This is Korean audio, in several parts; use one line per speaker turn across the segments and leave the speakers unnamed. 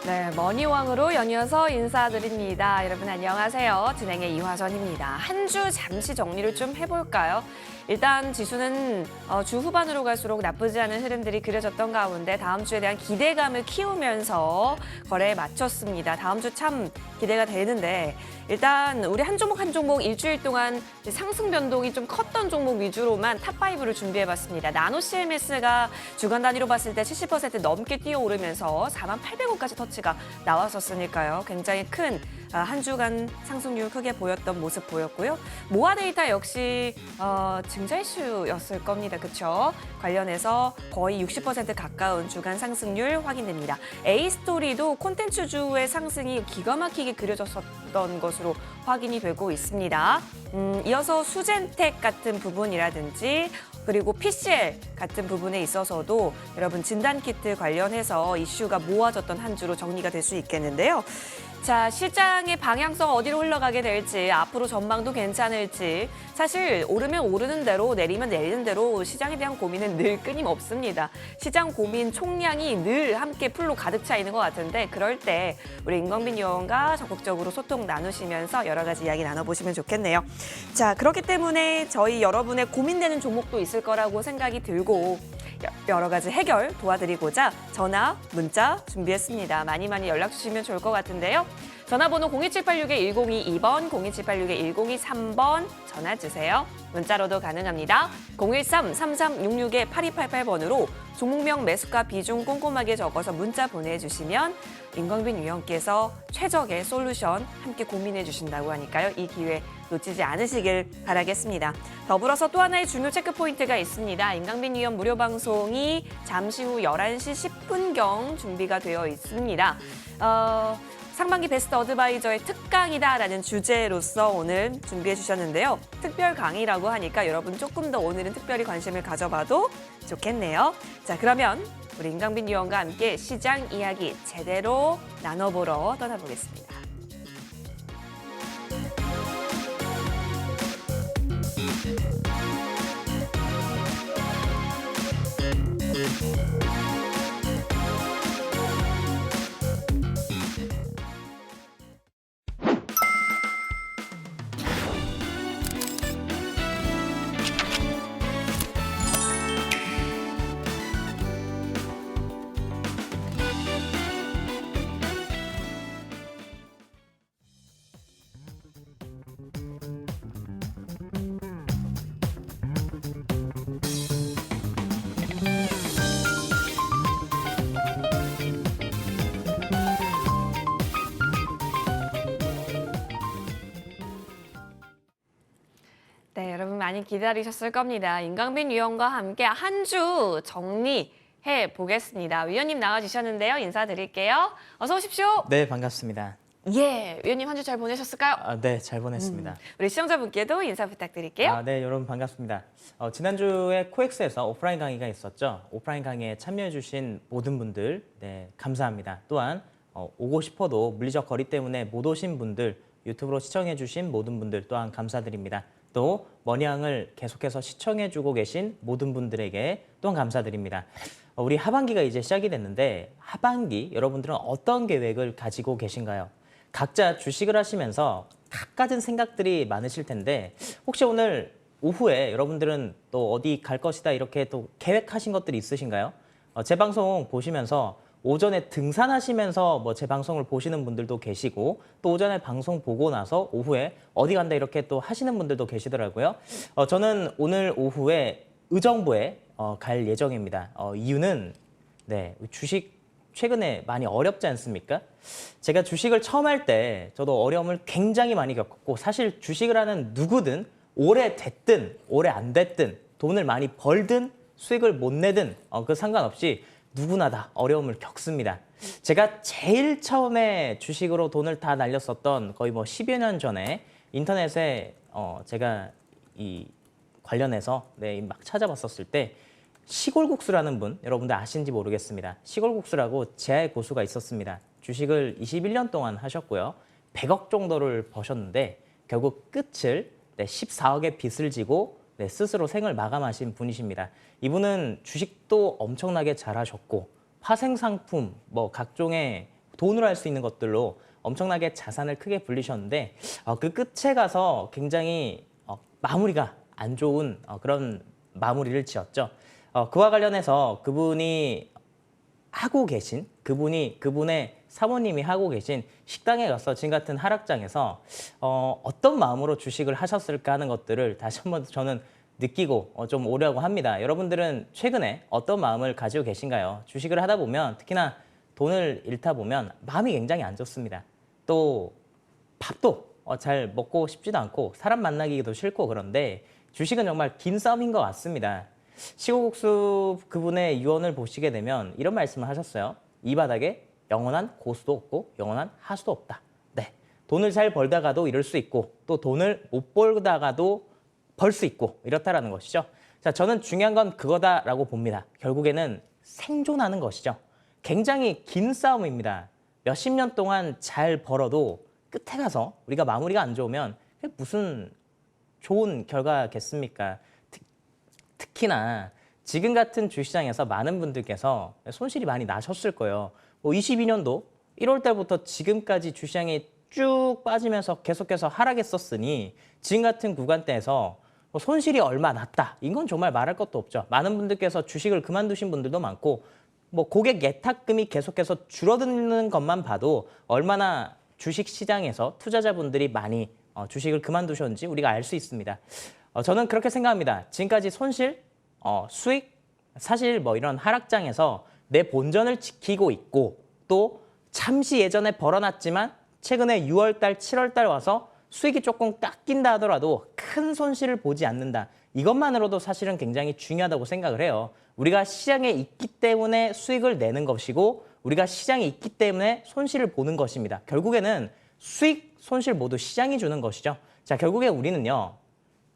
네, 머니왕으로 연이어서 인사드립니다. 여러분 안녕하세요. 진행의 이화선입니다. 한 주 잠시 정리를 좀 해볼까요? 일단 지수는 주 후반으로 갈수록 나쁘지 않은 흐름들이 그려졌던 가운데 다음 주에 대한 기대감을 키우면서 거래에 마쳤습니다. 다음 주 참 기대가 되는데 일단 우리 한 종목 한 종목 일주일 동안 상승 변동이 좀 컸던 종목 위주로만 탑5를 준비해봤습니다. 나노 CMS가 주간 단위로 봤을 때 70% 넘게 뛰어오르면서 4800원까지 터치가 나왔었으니까요. 굉장히 큰 한 주간 상승률 크게 보였던 모습 보였고요. 모아 데이터 역시 증자 이슈였을 겁니다. 그렇죠? 관련해서 거의 60% 가까운 주간 상승률 확인됩니다. A스토리도 콘텐츠주의 상승이 기가 막히게 그려졌었던 것으로 확인이 되고 있습니다. 이어서 수젠텍 같은 부분이라든지 그리고 PCL 같은 부분에 있어서도 여러분 진단키트 관련해서 이슈가 모아졌던 한 주로 정리가 될 수 있겠는데요. 자, 시장의 방향성 어디로 흘러가게 될지, 앞으로 전망도 괜찮을지, 사실 오르면 오르는 대로 내리면 내리는 대로 시장에 대한 고민은 늘 끊임없습니다. 시장 고민 총량이 늘 함께 풀로 가득 차 있는 것 같은데 그럴 때 우리 임광빈 의원과 적극적으로 소통 나누시면서 여러 가지 이야기 나눠보시면 좋겠네요. 자, 그렇기 때문에 저희 여러분의 고민되는 종목도 있을 거라고 생각이 들고 여러 가지 해결 도와드리고자 전화, 문자 준비했습니다. 많이 연락 주시면 좋을 것 같은데요. 전화번호 02786-1022번, 02786-1023번 전화 주세요. 문자로도 가능합니다. 013-3366-8288번으로 종목명 매수가 비중 꼼꼼하게 적어서 문자 보내주시면 임광빈 위원께서 최적의 솔루션 함께 고민해 주신다고 하니까요. 이 기회 놓치지 않으시길 바라겠습니다. 더불어서 또 하나의 중요 체크포인트가 있습니다. 임광빈 위원 무료 방송이 잠시 후 11시 10분경 준비가 되어 있습니다. 상반기 베스트 어드바이저의 특강이다라는 주제로서 오늘 준비해 주셨는데요. 특별 강의라고 하니까 여러분 조금 더 오늘은 특별히 관심을 가져봐도 좋겠네요. 자, 그러면 우리 임광빈 위원과 함께 시장 이야기 제대로 나눠보러 떠나보겠습니다. 네, 여러분 많이 기다리셨을 겁니다. 임광빈 위원과 함께 한 주 정리해 보겠습니다. 위원님 나와주셨는데요. 인사드릴게요. 어서 오십시오.
네, 반갑습니다.
예, 위원님 한 주 잘 보내셨을까요?
네, 잘 보냈습니다.
우리 시청자분께도 인사 부탁드릴게요.
네, 여러분 반갑습니다. 지난주에 코엑스에서 오프라인 강의가 있었죠. 오프라인 강의에 참여해주신 모든 분들, 네, 감사합니다. 또한 오고 싶어도 물리적 거리 때문에 못 오신 분들, 유튜브로 시청해주신 모든 분들 또한 감사드립니다. 또 머니왕을 계속해서 시청해주고 계신 모든 분들에게 또한 감사드립니다. 우리 하반기가 이제 시작이 됐는데 하반기 여러분들은 어떤 계획을 가지고 계신가요? 각자 주식을 하시면서 각가진 생각들이 많으실 텐데 혹시 오늘 오후에 여러분들은 또 어디 갈 것이다 이렇게 또 계획하신 것들이 있으신가요? 제 방송 보시면서 오전에 등산하시면서 제 방송을 보시는 분들도 계시고 또 오전에 방송 보고 나서 오후에 어디 간다 이렇게 또 하시는 분들도 계시더라고요. 저는 오늘 오후에 의정부에 갈 예정입니다. 이유는 네, 주식 최근에 많이 어렵지 않습니까? 제가 주식을 처음 할 때 저도 어려움을 굉장히 많이 겪었고 사실 주식을 하는 누구든 오래 됐든 오래 안 됐든 돈을 많이 벌든 수익을 못 내든 그 상관없이 누구나 다 어려움을 겪습니다. 제가 제일 처음에 주식으로 돈을 다 날렸었던 거의 10여 년 전에 인터넷에 제가 이 관련해서 막 찾아봤었을 때 시골국수라는 분 여러분들 아시는지 모르겠습니다. 시골국수라고 제아의 고수가 있었습니다. 주식을 21년 동안 하셨고요. 100억 정도를 버셨는데 결국 끝을 14억의 빚을 지고 스스로 생을 마감하신 분이십니다. 이분은 주식도 엄청나게 잘하셨고 파생상품, 각종의 돈으로 할 수 있는 것들로 엄청나게 자산을 크게 불리셨는데 그 끝에 가서 굉장히 마무리가 안 좋은 그런 마무리를 지었죠. 그와 관련해서 그분이 하고 계신 그분의 사모님이 하고 계신 식당에 가서 지금 같은 하락장에서 어떤 마음으로 주식을 하셨을까 하는 것들을 다시 한번 저는 느끼고 좀 오려고 합니다. 여러분들은 최근에 어떤 마음을 가지고 계신가요? 주식을 하다 보면 특히나 돈을 잃다 보면 마음이 굉장히 안 좋습니다. 또 밥도 잘 먹고 싶지도 않고 사람 만나기도 싫고 그런데 주식은 정말 긴 싸움인 것 같습니다. 시고국수 그분의 유언을 보시게 되면 이런 말씀을 하셨어요. 이 바닥에 영원한 고수도 없고 영원한 하수도 없다. 네, 돈을 잘 벌다가도 이럴 수 있고 또 돈을 못 벌다가도 벌 수 있고 이렇다라는 것이죠. 자, 저는 중요한 건 그거다라고 봅니다. 결국에는 생존하는 것이죠. 굉장히 긴 싸움입니다. 몇십 년 동안 잘 벌어도 끝에 가서 우리가 마무리가 안 좋으면 그게 무슨 좋은 결과겠습니까? 특히나 지금 같은 주시장에서 많은 분들께서 손실이 많이 나셨을 거예요. 22년도 1월 달부터 지금까지 주시장이 쭉 빠지면서 계속해서 하락했었으니 지금 같은 구간대에서 손실이 얼마 났다. 이건 정말 말할 것도 없죠. 많은 분들께서 주식을 그만두신 분들도 많고 고객 예탁금이 계속해서 줄어드는 것만 봐도 얼마나 주식 시장에서 투자자분들이 많이 주식을 그만두셨는지 우리가 알 수 있습니다. 저는 그렇게 생각합니다. 지금까지 손실, 수익, 사실 이런 하락장에서 내 본전을 지키고 있고 또 잠시 예전에 벌어놨지만 최근에 6월달, 7월달 와서 수익이 조금 깎인다 하더라도 큰 손실을 보지 않는다. 이것만으로도 사실은 굉장히 중요하다고 생각을 해요. 우리가 시장에 있기 때문에 수익을 내는 것이고 우리가 시장에 있기 때문에 손실을 보는 것입니다. 결국에는 수익, 손실 모두 시장이 주는 것이죠. 자, 결국에 우리는요.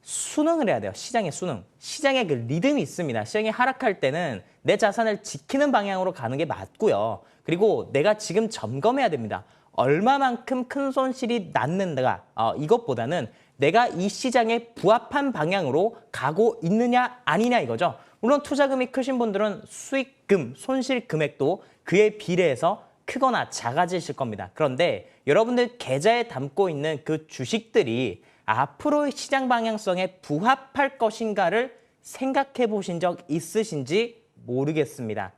순응을 해야 돼요. 시장의 순응. 시장의 그 리듬이 있습니다. 시장이 하락할 때는 내 자산을 지키는 방향으로 가는 게 맞고요. 그리고 내가 지금 점검해야 됩니다. 얼마만큼 큰 손실이 났는가 이것보다는 내가 이 시장에 부합한 방향으로 가고 있느냐 아니냐 이거죠. 물론 투자금이 크신 분들은 수익금, 손실 금액도 그에 비례해서 크거나 작아지실 겁니다. 그런데 여러분들 계좌에 담고 있는 그 주식들이 앞으로의 시장 방향성에 부합할 것인가를 생각해 보신 적 있으신지 모르겠습니다.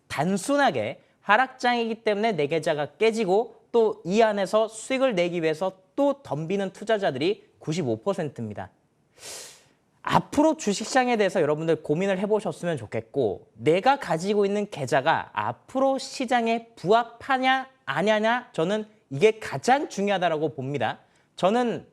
단순하게 하락장이기 때문에 내 계좌가 깨지고 또 이 안에서 수익을 내기 위해서 또 덤비는 투자자들이 95%입니다. 앞으로 주식시장에 대해서 여러분들 고민을 해보셨으면 좋겠고 내가 가지고 있는 계좌가 앞으로 시장에 부합하냐 아냐냐 저는 이게 가장 중요하다고 봅니다. 저는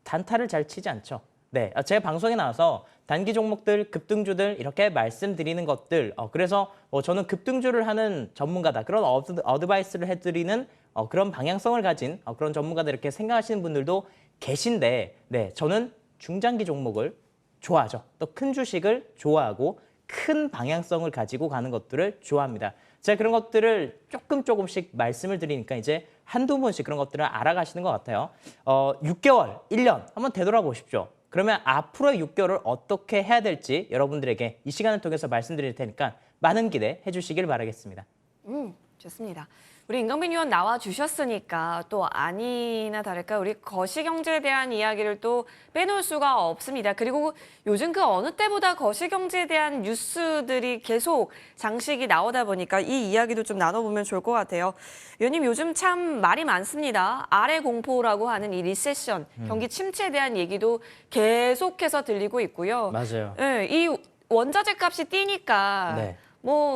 단타를 잘 치지 않죠. 네, 제 방송에 나와서 단기 종목들, 급등주들 이렇게 말씀드리는 것들 그래서 저는 급등주를 하는 전문가다. 그런 어드바이스를 해드리는 그런 방향성을 가진 그런 전문가들 이렇게 생각하시는 분들도 계신데 네, 저는 중장기 종목을 좋아하죠. 또 큰 주식을 좋아하고 큰 방향성을 가지고 가는 것들을 좋아합니다. 제가 그런 것들을 조금씩 말씀을 드리니까 이제 한두 번씩 그런 것들을 알아가시는 것 같아요. 6개월, 1년 한번 되돌아보십시오. 그러면 앞으로의 6개월을 어떻게 해야 될지 여러분들에게 이 시간을 통해서 말씀드릴 테니까 많은 기대해 주시길 바라겠습니다.
좋습니다. 우리 임강빈 의원 나와 주셨으니까 또 아니나 다를까 우리 거시경제에 대한 이야기를 또 빼놓을 수가 없습니다. 그리고 요즘 그 어느 때보다 거시경제에 대한 뉴스들이 계속 장식이 나오다 보니까 이 이야기도 좀 나눠보면 좋을 것 같아요. 의원님 요즘 참 말이 많습니다. 아래 공포라고 하는 이 리세션, 경기 침체에 대한 얘기도 계속해서 들리고 있고요.
맞아요.
네, 이 원자재 값이 뛰니까
네.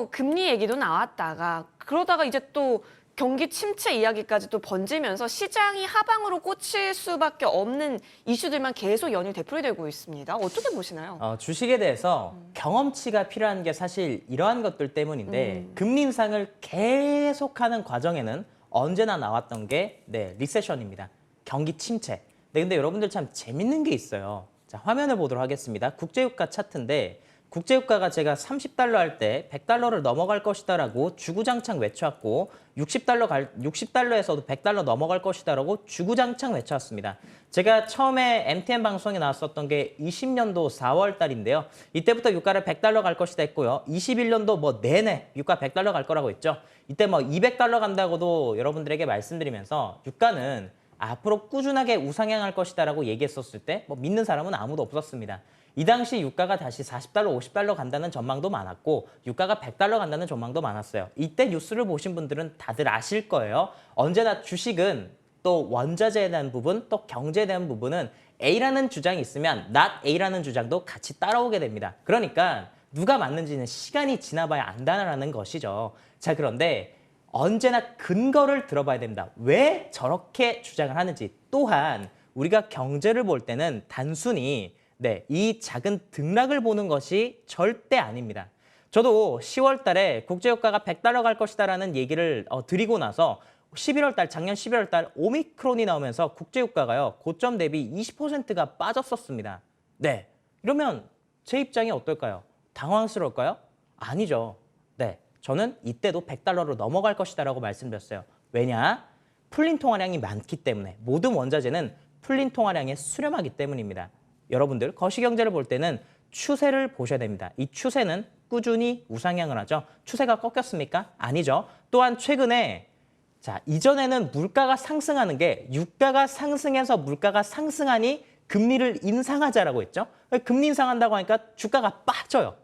금리 얘기도 나왔다가 그러다가 이제 또 경기 침체 이야기까지 또 번지면서 시장이 하방으로 꽂힐 수밖에 없는 이슈들만 계속 연일 되풀이되고 있습니다. 어떻게 보시나요?
주식에 대해서 경험치가 필요한 게 사실 이러한 것들 때문인데 금리 인상을 계속하는 과정에는 언제나 나왔던 게 리세션입니다. 경기 침체. 네, 근데 여러분들 참 재밌는 게 있어요. 자, 화면을 보도록 하겠습니다. 국제유가 차트인데 국제유가가 제가 30달러 할 때 100달러를 넘어갈 것이다라고 주구장창 외쳐왔고 60달러에서도 100달러 넘어갈 것이다라고 주구장창 외쳐왔습니다. 제가 처음에 MTN 방송에 나왔었던 게 20년도 4월 달인데요. 이때부터 유가를 100달러 갈 것이다 했고요. 21년도 뭐 내내 유가 100달러 갈 거라고 했죠. 이때 뭐 200달러 간다고도 여러분들에게 말씀드리면서 유가는 앞으로 꾸준하게 우상향할 것이다라고 얘기했었을 때 뭐 믿는 사람은 아무도 없었습니다. 이 당시 유가가 다시 40달러, 50달러 간다는 전망도 많았고 유가가 100달러 간다는 전망도 많았어요. 이때 뉴스를 보신 분들은 다들 아실 거예요. 언제나 주식은 또 원자재에 대한 부분, 또 경제에 대한 부분은 A라는 주장이 있으면 not A라는 주장도 같이 따라오게 됩니다. 그러니까 누가 맞는지는 시간이 지나봐야 안다는 것이죠. 자, 그런데 언제나 근거를 들어봐야 됩니다. 왜 저렇게 주장을 하는지. 또한 우리가 경제를 볼 때는 단순히 이 작은 등락을 보는 것이 절대 아닙니다. 저도 10월 달에 국제유가가 100달러 갈 것이다라는 얘기를 드리고 나서 11월 달, 작년 11월 달 오미크론이 나오면서 국제유가가요, 고점 대비 20%가 빠졌었습니다. 네, 이러면 제 입장이 어떨까요? 당황스러울까요? 아니죠. 네, 저는 이때도 100달러로 넘어갈 것이다라고 말씀드렸어요. 왜냐? 풀린 통화량이 많기 때문에, 모든 원자재는 풀린 통화량에 수렴하기 때문입니다. 여러분들 거시경제를 볼 때는 추세를 보셔야 됩니다. 이 추세는 꾸준히 우상향을 하죠. 추세가 꺾였습니까? 아니죠. 또한 최근에 이전에는 물가가 상승하는 게 유가가 상승해서 물가가 상승하니 금리를 인상하자라고 했죠. 금리 인상한다고 하니까 주가가 빠져요.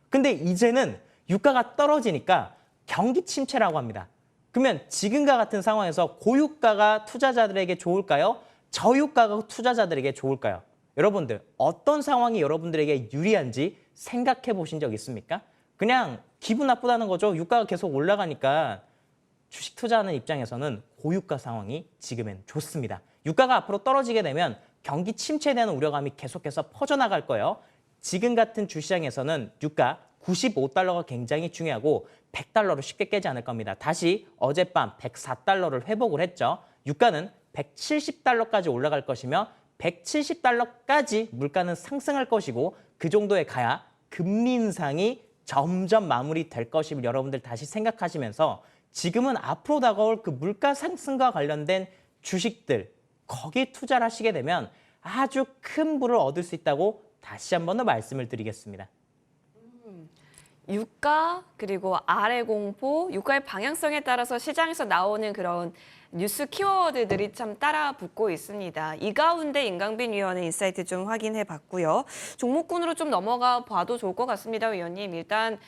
근데 이제는 유가가 떨어지니까 경기 침체라고 합니다. 그러면 지금과 같은 상황에서 고유가가 투자자들에게 좋을까요? 저유가가 투자자들에게 좋을까요? 여러분들 어떤 상황이 여러분들에게 유리한지 생각해 보신 적 있습니까? 그냥 기분 나쁘다는 거죠. 유가가 계속 올라가니까 주식 투자하는 입장에서는 고유가 상황이 지금은 좋습니다. 유가가 앞으로 떨어지게 되면 경기 침체에 대한 우려감이 계속해서 퍼져나갈 거예요. 지금 같은 주시장에서는 유가 95달러가 굉장히 중요하고 100달러로 쉽게 깨지 않을 겁니다. 다시 어젯밤 104달러를 회복을 했죠. 유가는 170달러까지 올라갈 것이며 170달러까지 물가는 상승할 것이고 그 정도에 가야 금리 인상이 점점 마무리될 것임을 여러분들 다시 생각하시면서 지금은 앞으로 다가올 그 물가 상승과 관련된 주식들 거기에 투자를 하시게 되면 아주 큰 부를 얻을 수 있다고 다시 한 번 더 말씀을 드리겠습니다.
유가 그리고 아래 공포, 유가의 방향성에 따라서 시장에서 나오는 그런 뉴스 키워드들이 참 따라 붙고 있습니다. 이 가운데 임강빈 위원의 인사이트 좀 확인해 봤고요. 종목군으로 좀 넘어가 봐도 좋을 것 같습니다, 위원님. 일단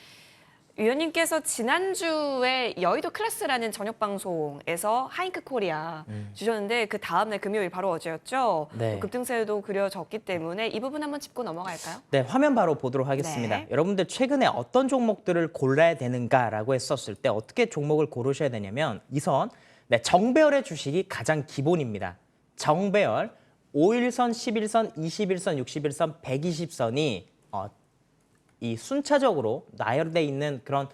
위원님께서 지난주에 여의도 클래스라는 저녁 방송에서 하잉크 코리아 주셨는데 그 다음날 금요일 바로 어제였죠.
네.
급등세도 그려졌기 때문에 이 부분 한번 짚고 넘어갈까요?
네, 화면 바로 보도록 하겠습니다.
네.
여러분들 최근에 어떤 종목들을 골라야 되는가라고 했었을 때 어떻게 종목을 고르셔야 되냐면 이선 정배열의 주식이 가장 기본입니다. 정배열 5일선, 11선, 21선, 61선, 120선이 이 순차적으로 나열돼 있는 그런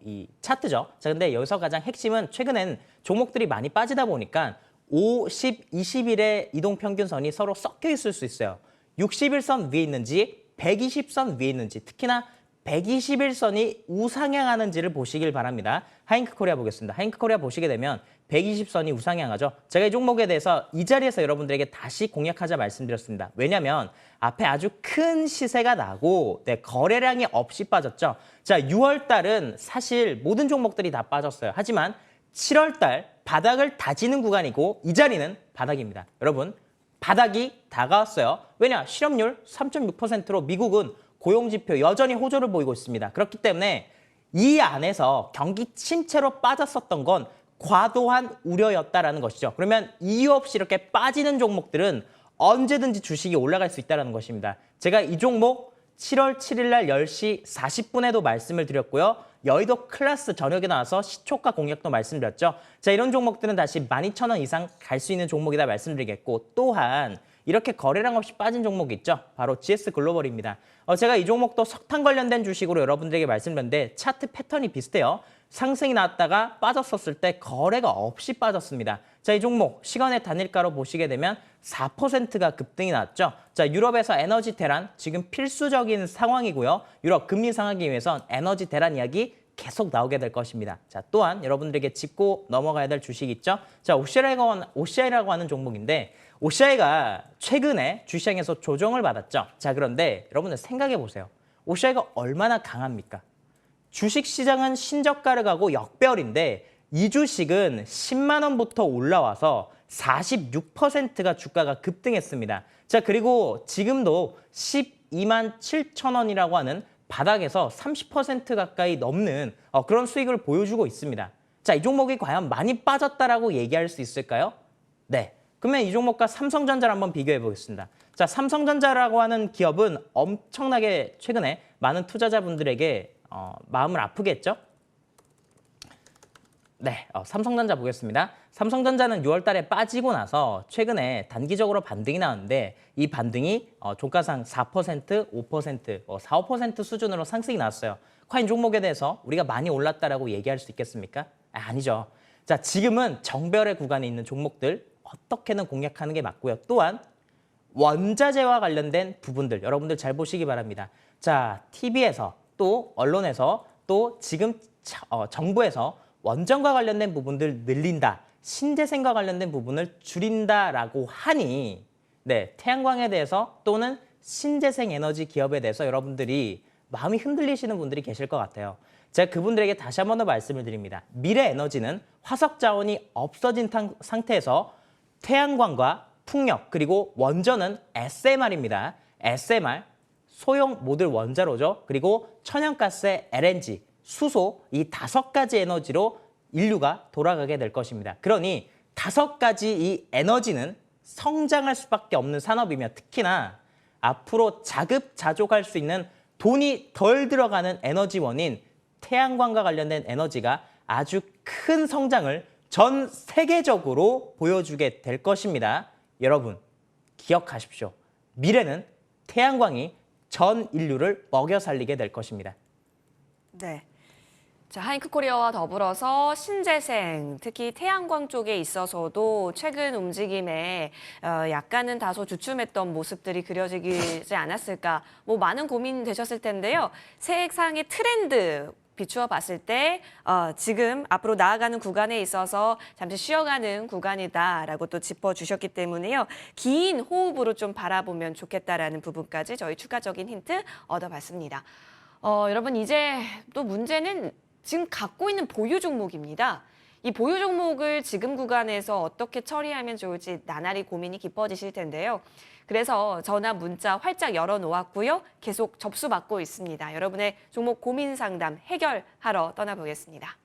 이 차트죠. 자, 근데 여기서 가장 핵심은 최근엔 종목들이 많이 빠지다 보니까 5, 10, 20일의 이동평균선이 서로 섞여 있을 수 있어요. 61선 위에 있는지 120선 위에 있는지 특히나 121선이 우상향하는지를 보시길 바랍니다. 하잉크 코리아 보겠습니다. 하잉크 코리아 보시게 되면 120선이 우상향하죠. 제가 이 종목에 대해서 이 자리에서 여러분들에게 다시 공략하자 말씀드렸습니다. 왜냐하면 앞에 아주 큰 시세가 나고 거래량이 없이 빠졌죠. 자, 6월 달은 사실 모든 종목들이 다 빠졌어요. 하지만 7월 달 바닥을 다지는 구간이고 이 자리는 바닥입니다. 여러분, 바닥이 다가왔어요. 왜냐? 실업률 3.6%로 미국은 고용지표 여전히 호조를 보이고 있습니다. 그렇기 때문에 이 안에서 경기 침체로 빠졌었던 건 과도한 우려였다라는 것이죠. 그러면 이유 없이 이렇게 빠지는 종목들은 언제든지 주식이 올라갈 수 있다는 것입니다. 제가 이 종목 7월 7일 날 10시 40분에도 말씀을 드렸고요. 여의도 클래스 저녁에 나와서 시초가 공략도 말씀드렸죠. 자, 이런 종목들은 다시 12,000원 이상 갈 수 있는 종목이다 말씀드리겠고 또한 이렇게 거래량 없이 빠진 종목이 있죠. 바로 GS 글로벌입니다. 제가 이 종목도 석탄 관련된 주식으로 여러분들에게 말씀드렸는데 차트 패턴이 비슷해요. 상승이 나왔다가 빠졌었을 때 거래가 없이 빠졌습니다. 자, 이 종목 시간의 단일가로 보시게 되면 4%가 급등이 나왔죠. 자, 유럽에서 에너지 대란 지금 필수적인 상황이고요. 유럽 금리 상하기 위해선 에너지 대란 이야기 계속 나오게 될 것입니다. 자, 또한 여러분들에게 짚고 넘어가야 될 주식이 있죠. 자, OCI라고 하는 종목인데 OCI가 최근에 주시장에서 조정을 받았죠. 자, 그런데 여러분들 생각해 보세요. OCI가 얼마나 강합니까? 주식시장은 신저가를 가고 역배열인데 이 주식은 10만 원부터 올라와서 46%가 주가가 급등했습니다. 자, 그리고 지금도 12만 7천 원이라고 하는 바닥에서 30% 가까이 넘는 그런 수익을 보여주고 있습니다. 자, 이 종목이 과연 많이 빠졌다라고 얘기할 수 있을까요? 네. 그러면 이 종목과 삼성전자를 한번 비교해 보겠습니다. 자, 삼성전자라고 하는 기업은 엄청나게 최근에 많은 투자자분들에게 마음을 아프게 했죠? 네, 삼성전자 보겠습니다. 삼성전자는 6월 달에 빠지고 나서 최근에 단기적으로 반등이 나왔는데 이 반등이 종가상 4%, 5%, 4, 5% 수준으로 상승이 나왔어요. 과연 종목에 대해서 우리가 많이 올랐다라고 얘기할 수 있겠습니까? 아니죠. 자, 지금은 정별의 구간에 있는 종목들 어떻게든 공략하는 게 맞고요. 또한 원자재와 관련된 부분들 여러분들 잘 보시기 바랍니다. 자, TV에서 또 언론에서 또 지금 정부에서 원전과 관련된 부분들 늘린다, 신재생과 관련된 부분을 줄인다라고 하니 네, 태양광에 대해서 또는 신재생 에너지 기업에 대해서 여러분들이 마음이 흔들리시는 분들이 계실 것 같아요. 제가 그분들에게 다시 한 번 더 말씀을 드립니다. 미래 에너지는 화석 자원이 없어진 상태에서 태양광과 풍력 그리고 원전은 SMR입니다. SMR, 소형 모듈 원자로죠. 그리고 천연가스의 LNG, 수소 이 5가지 에너지로 인류가 돌아가게 될 것입니다. 그러니 5가지 이 에너지는 성장할 수밖에 없는 산업이며 특히나 앞으로 자급자족할 수 있는 돈이 덜 들어가는 에너지원인 태양광과 관련된 에너지가 아주 큰 성장을 전 세계적으로 보여주게 될 것입니다. 여러분 기억하십시오. 미래는 태양광이 전 인류를 먹여 살리게 될 것입니다.
네. 자, 하이크코리아와 더불어서 신재생, 특히 태양광 쪽에 있어서도 최근 움직임에 약간은 다소 주춤했던 모습들이 그려지지 않았을까. 뭐 많은 고민 되셨을 텐데요. 세상의 트렌드 비추어 봤을 때 지금 앞으로 나아가는 구간에 있어서 잠시 쉬어가는 구간이다라고 또 짚어주셨기 때문에요. 긴 호흡으로 좀 바라보면 좋겠다라는 부분까지 저희 추가적인 힌트 얻어봤습니다. 여러분 이제 또 문제는 지금 갖고 있는 보유 종목입니다. 이 보유 종목을 지금 구간에서 어떻게 처리하면 좋을지 나날이 고민이 깊어지실 텐데요. 그래서 전화, 문자 활짝 열어놓았고요. 계속 접수받고 있습니다. 여러분의 종목 고민 상담 해결하러 떠나보겠습니다.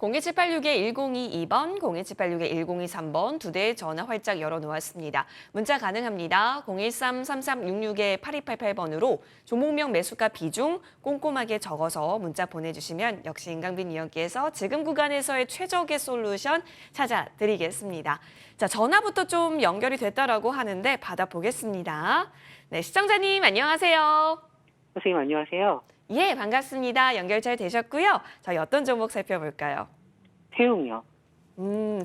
(01786-1022번) (01786-1023번) 두 대의 전화 활짝 열어놓았습니다. 문자 가능합니다. 013-3366-8288번으로 종목명 매수가 비중 꼼꼼하게 적어서 문자 보내주시면 역시 임강빈 이야기에서 지금 구간에서의 최적의 솔루션 찾아드리겠습니다. 자, 전화부터 좀 연결이 됐다라고 하는데 받아보겠습니다. 네, 시청자님 안녕하세요.
선생님 안녕하세요.
예, 반갑습니다. 연결 잘 되셨고요. 저희 어떤 종목 살펴볼까요?
태웅이요.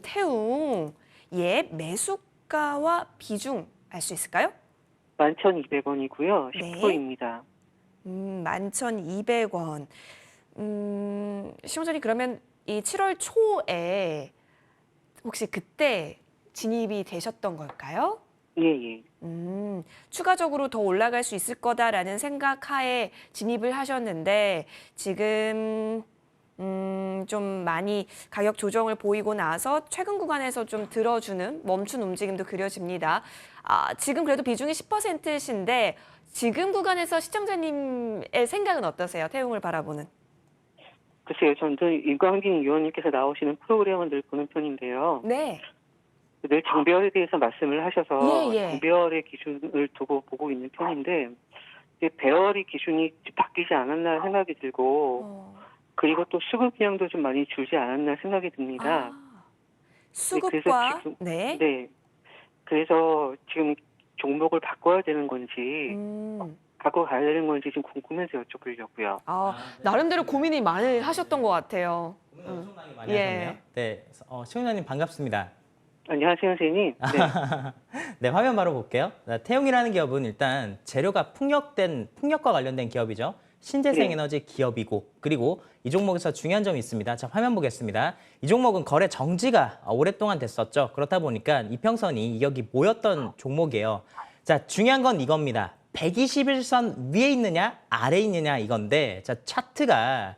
태웅. 예, 매수가와 비중 알 수 있을까요?
11,200원이고요.
네.
10%입니다.
11,200원. 시청자님 그러면 이 7월 초에 혹시 그때 진입이 되셨던 걸까요?
예.
추가적으로 더 올라갈 수 있을 거다라는 생각하에 진입을 하셨는데 지금 좀 많이 가격 조정을 보이고 나서 최근 구간에서 좀 들어주는 멈춘 움직임도 그려집니다. 지금 그래도 비중이 10%신데 지금 구간에서 시청자님의 생각은 어떠세요? 태웅을 바라보는.
글쎄요. 저는 임광빈 의원님께서 나오시는 프로그램을 늘 보는 편인데요.
네.
늘 장별에 대해서 말씀을 하셔서
예.
장별의 기준을 두고 보고 있는 편인데 이제 배열의 기준이 바뀌지 않았나 생각이 들고 그리고 또 수급량도 좀 많이 줄지 않았나 생각이 듭니다.
수급과
지금,
네.
네. 그래서 지금 종목을 바꿔야 되는 건지 바꿔 가야 되는 건지 좀 궁금해서 여쭤보려고요.
나름대로 고민이 많이 하셨던 것 같아요.
엄청나게 많이
예.
하셨네요. 네, 시청자님 반갑습니다.
안녕하세요, 선생님. 네.
네, 화면 바로 볼게요. 태용이라는 기업은 일단 재료가 풍력과 관련된 기업이죠. 신재생
네.
에너지 기업이고, 그리고 이 종목에서 중요한 점이 있습니다. 자, 화면 보겠습니다. 이 종목은 거래 정지가 오랫동안 됐었죠. 그렇다 보니까 이평선이 여기 모였던 종목이에요. 자, 중요한 건 이겁니다. 121선 위에 있느냐, 아래에 있느냐 이건데, 자, 차트가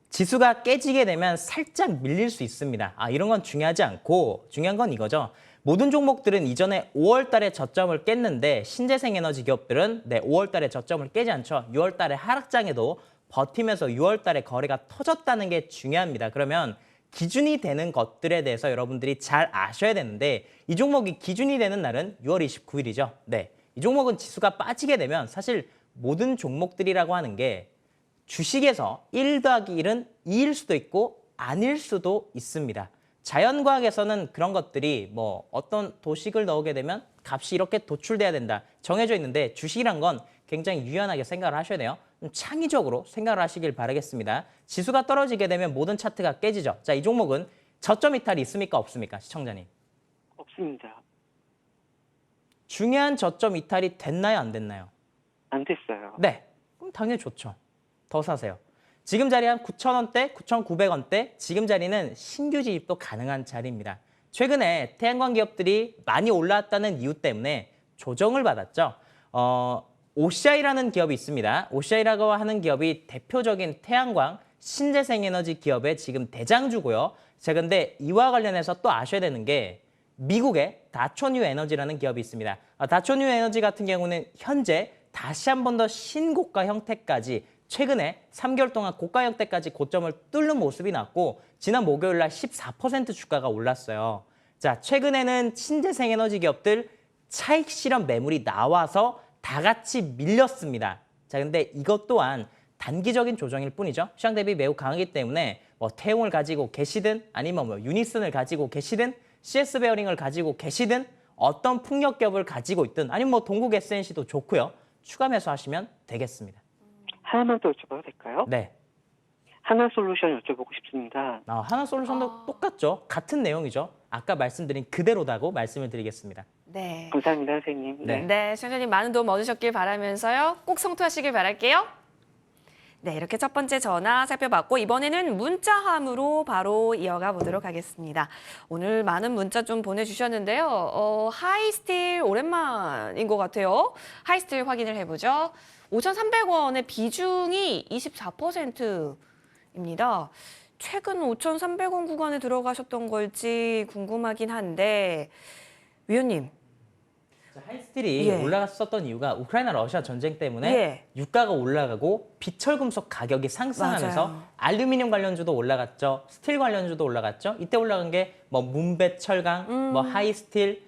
지수가 깨지게 되면 살짝 밀릴 수 있습니다. 이런 건 중요하지 않고 중요한 건 이거죠. 모든 종목들은 이전에 5월 달에 저점을 깼는데 신재생 에너지 기업들은 5월 달에 저점을 깨지 않죠. 6월 달에 하락장에도 버티면서 6월 달에 거래가 터졌다는 게 중요합니다. 그러면 기준이 되는 것들에 대해서 여러분들이 잘 아셔야 되는데 이 종목이 기준이 되는 날은 6월 29일이죠. 네. 이 종목은 지수가 빠지게 되면 사실 모든 종목들이라고 하는 게 주식에서 1 더하기 1은 2일 수도 있고 아닐 수도 있습니다. 자연과학에서는 그런 것들이 뭐 어떤 도식을 넣게 되면 값이 이렇게 도출돼야 된다 정해져 있는데 주식이란 건 굉장히 유연하게 생각을 하셔야 돼요. 창의적으로 생각을 하시길 바라겠습니다. 지수가 떨어지게 되면 모든 차트가 깨지죠. 자, 이 종목은 저점 이탈이 있습니까? 없습니까? 시청자님.
없습니다.
중요한 저점 이탈이 됐나요? 안 됐나요?
안 됐어요.
네. 그럼 당연히 좋죠. 더 사세요. 지금 자리 한 9,000원대, 9,900원대, 지금 자리는 신규 진입도 가능한 자리입니다. 최근에 태양광 기업들이 많이 올라왔다는 이유 때문에 조정을 받았죠. OCI라는 기업이 있습니다. OCI라고 하는 기업이 대표적인 태양광 신재생 에너지 기업의 지금 대장주고요. 자, 근데 이와 관련해서 또 아셔야 되는 게 미국의 다초뉴 에너지라는 기업이 있습니다. 다초뉴 에너지 같은 경우는 현재 다시 한 번 더 신고가 형태까지 최근에 3개월 동안 고가 형태까지 고점을 뚫는 모습이 났고 지난 목요일 날 14% 주가가 올랐어요. 자, 최근에는 신재생 에너지 기업들 차익 실현 매물이 나와서 다 같이 밀렸습니다. 자, 근데 이것 또한 단기적인 조정일 뿐이죠. 시장 대비 매우 강하기 때문에 뭐 태용을 가지고 계시든 아니면 뭐 유니슨을 가지고 계시든 CS 베어링을 가지고 계시든 어떤 풍력 기업을 가지고 있든 아니면 뭐 동국 SNC도 좋고요. 추가 매수하시면 되겠습니다.
하나만 더 여쭤봐도 될까요?
네.
하나솔루션 여쭤보고 싶습니다.
하나솔루션도 똑같죠. 같은 내용이죠. 아까 말씀드린 그대로다고 말씀을 드리겠습니다.
네.
감사합니다, 선생님.
네.
네, 시청자님 많은 도움 얻으셨길 바라면서요. 꼭 성투하시길 바랄게요. 네, 이렇게 첫 번째 전화 살펴봤고 이번에는 문자함으로 바로 이어가 보도록 하겠습니다. 오늘 많은 문자 좀 보내주셨는데요. 하이스틸 오랜만인 것 같아요. 하이스틸 확인을 해보죠. 5,300원의 비중이 24%입니다. 최근 5,300원 구간에 들어가셨던 걸지 궁금하긴 한데 위원님.
하이스틸이 올라갔었던 이유가 우크라이나 러시아 전쟁 때문에 유가가 올라가고 비철금속 가격이 상승하면서
맞아요.
알루미늄 관련주도 올라갔죠. 스틸 관련주도 올라갔죠. 이때 올라간 게 뭐 문배 철강, 뭐 하이스틸,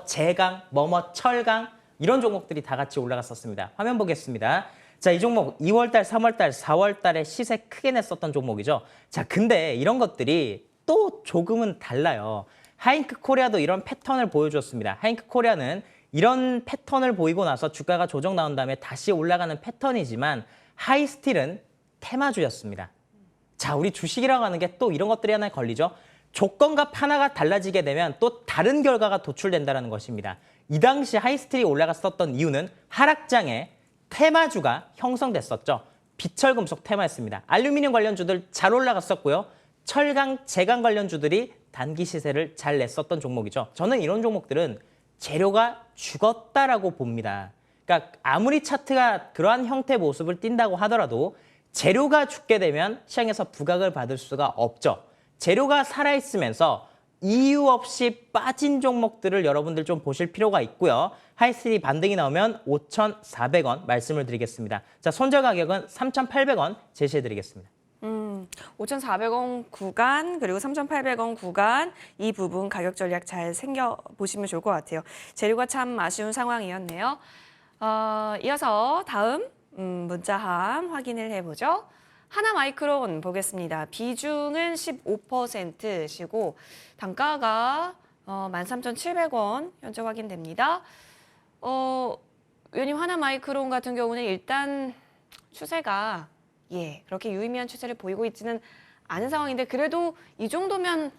제강, 철강 이런 종목들이 다 같이 올라갔었습니다. 화면 보겠습니다. 자, 이 종목 2월달, 3월달, 4월달에 시세 크게 냈었던 종목이죠. 자, 근데 이런 것들이 또 조금은 달라요. 하잉크 코리아도 이런 패턴을 보여줬습니다. 하잉크 코리아는 이런 패턴을 보이고 나서 주가가 조정 나온 다음에 다시 올라가는 패턴이지만 하이스틸은 테마주였습니다. 자, 우리 주식이라고 하는 게 또 이런 것들이 하나 걸리죠. 조건값 하나가 달라지게 되면 또 다른 결과가 도출된다는 것입니다. 이 당시 하이스틸이 올라갔었던 이유는 하락장에 테마주가 형성됐었죠. 비철금속 테마였습니다. 알루미늄 관련주들 잘 올라갔었고요. 철강, 제강 관련주들이 단기 시세를 잘 냈었던 종목이죠. 저는 이런 종목들은 재료가 죽었다라고 봅니다. 그러니까 아무리 차트가 그러한 형태 모습을 띈다고 하더라도 재료가 죽게 되면 시장에서 부각을 받을 수가 없죠. 재료가 살아있으면서 이유 없이 빠진 종목들을 여러분들 좀 보실 필요가 있고요. 하이스틸이 반등이 나오면 5,400원 말씀을 드리겠습니다. 자, 손절 가격은 3,800원 제시해드리겠습니다.
5,400원 구간 그리고 3,800원 구간 이 부분 가격 전략 잘 생겨보시면 좋을 것 같아요. 재료가 참 아쉬운 상황이었네요. 이어서 다음 문자함 확인을 해보죠. 하나마이크론 보겠습니다. 비중은 15%시고 단가가 13,700원 현재 확인됩니다. 위원님 하나마이크론 같은 경우는 일단 추세가 그렇게 유의미한 추세를 보이고 있지는 않은 상황인데 그래도 이 정도면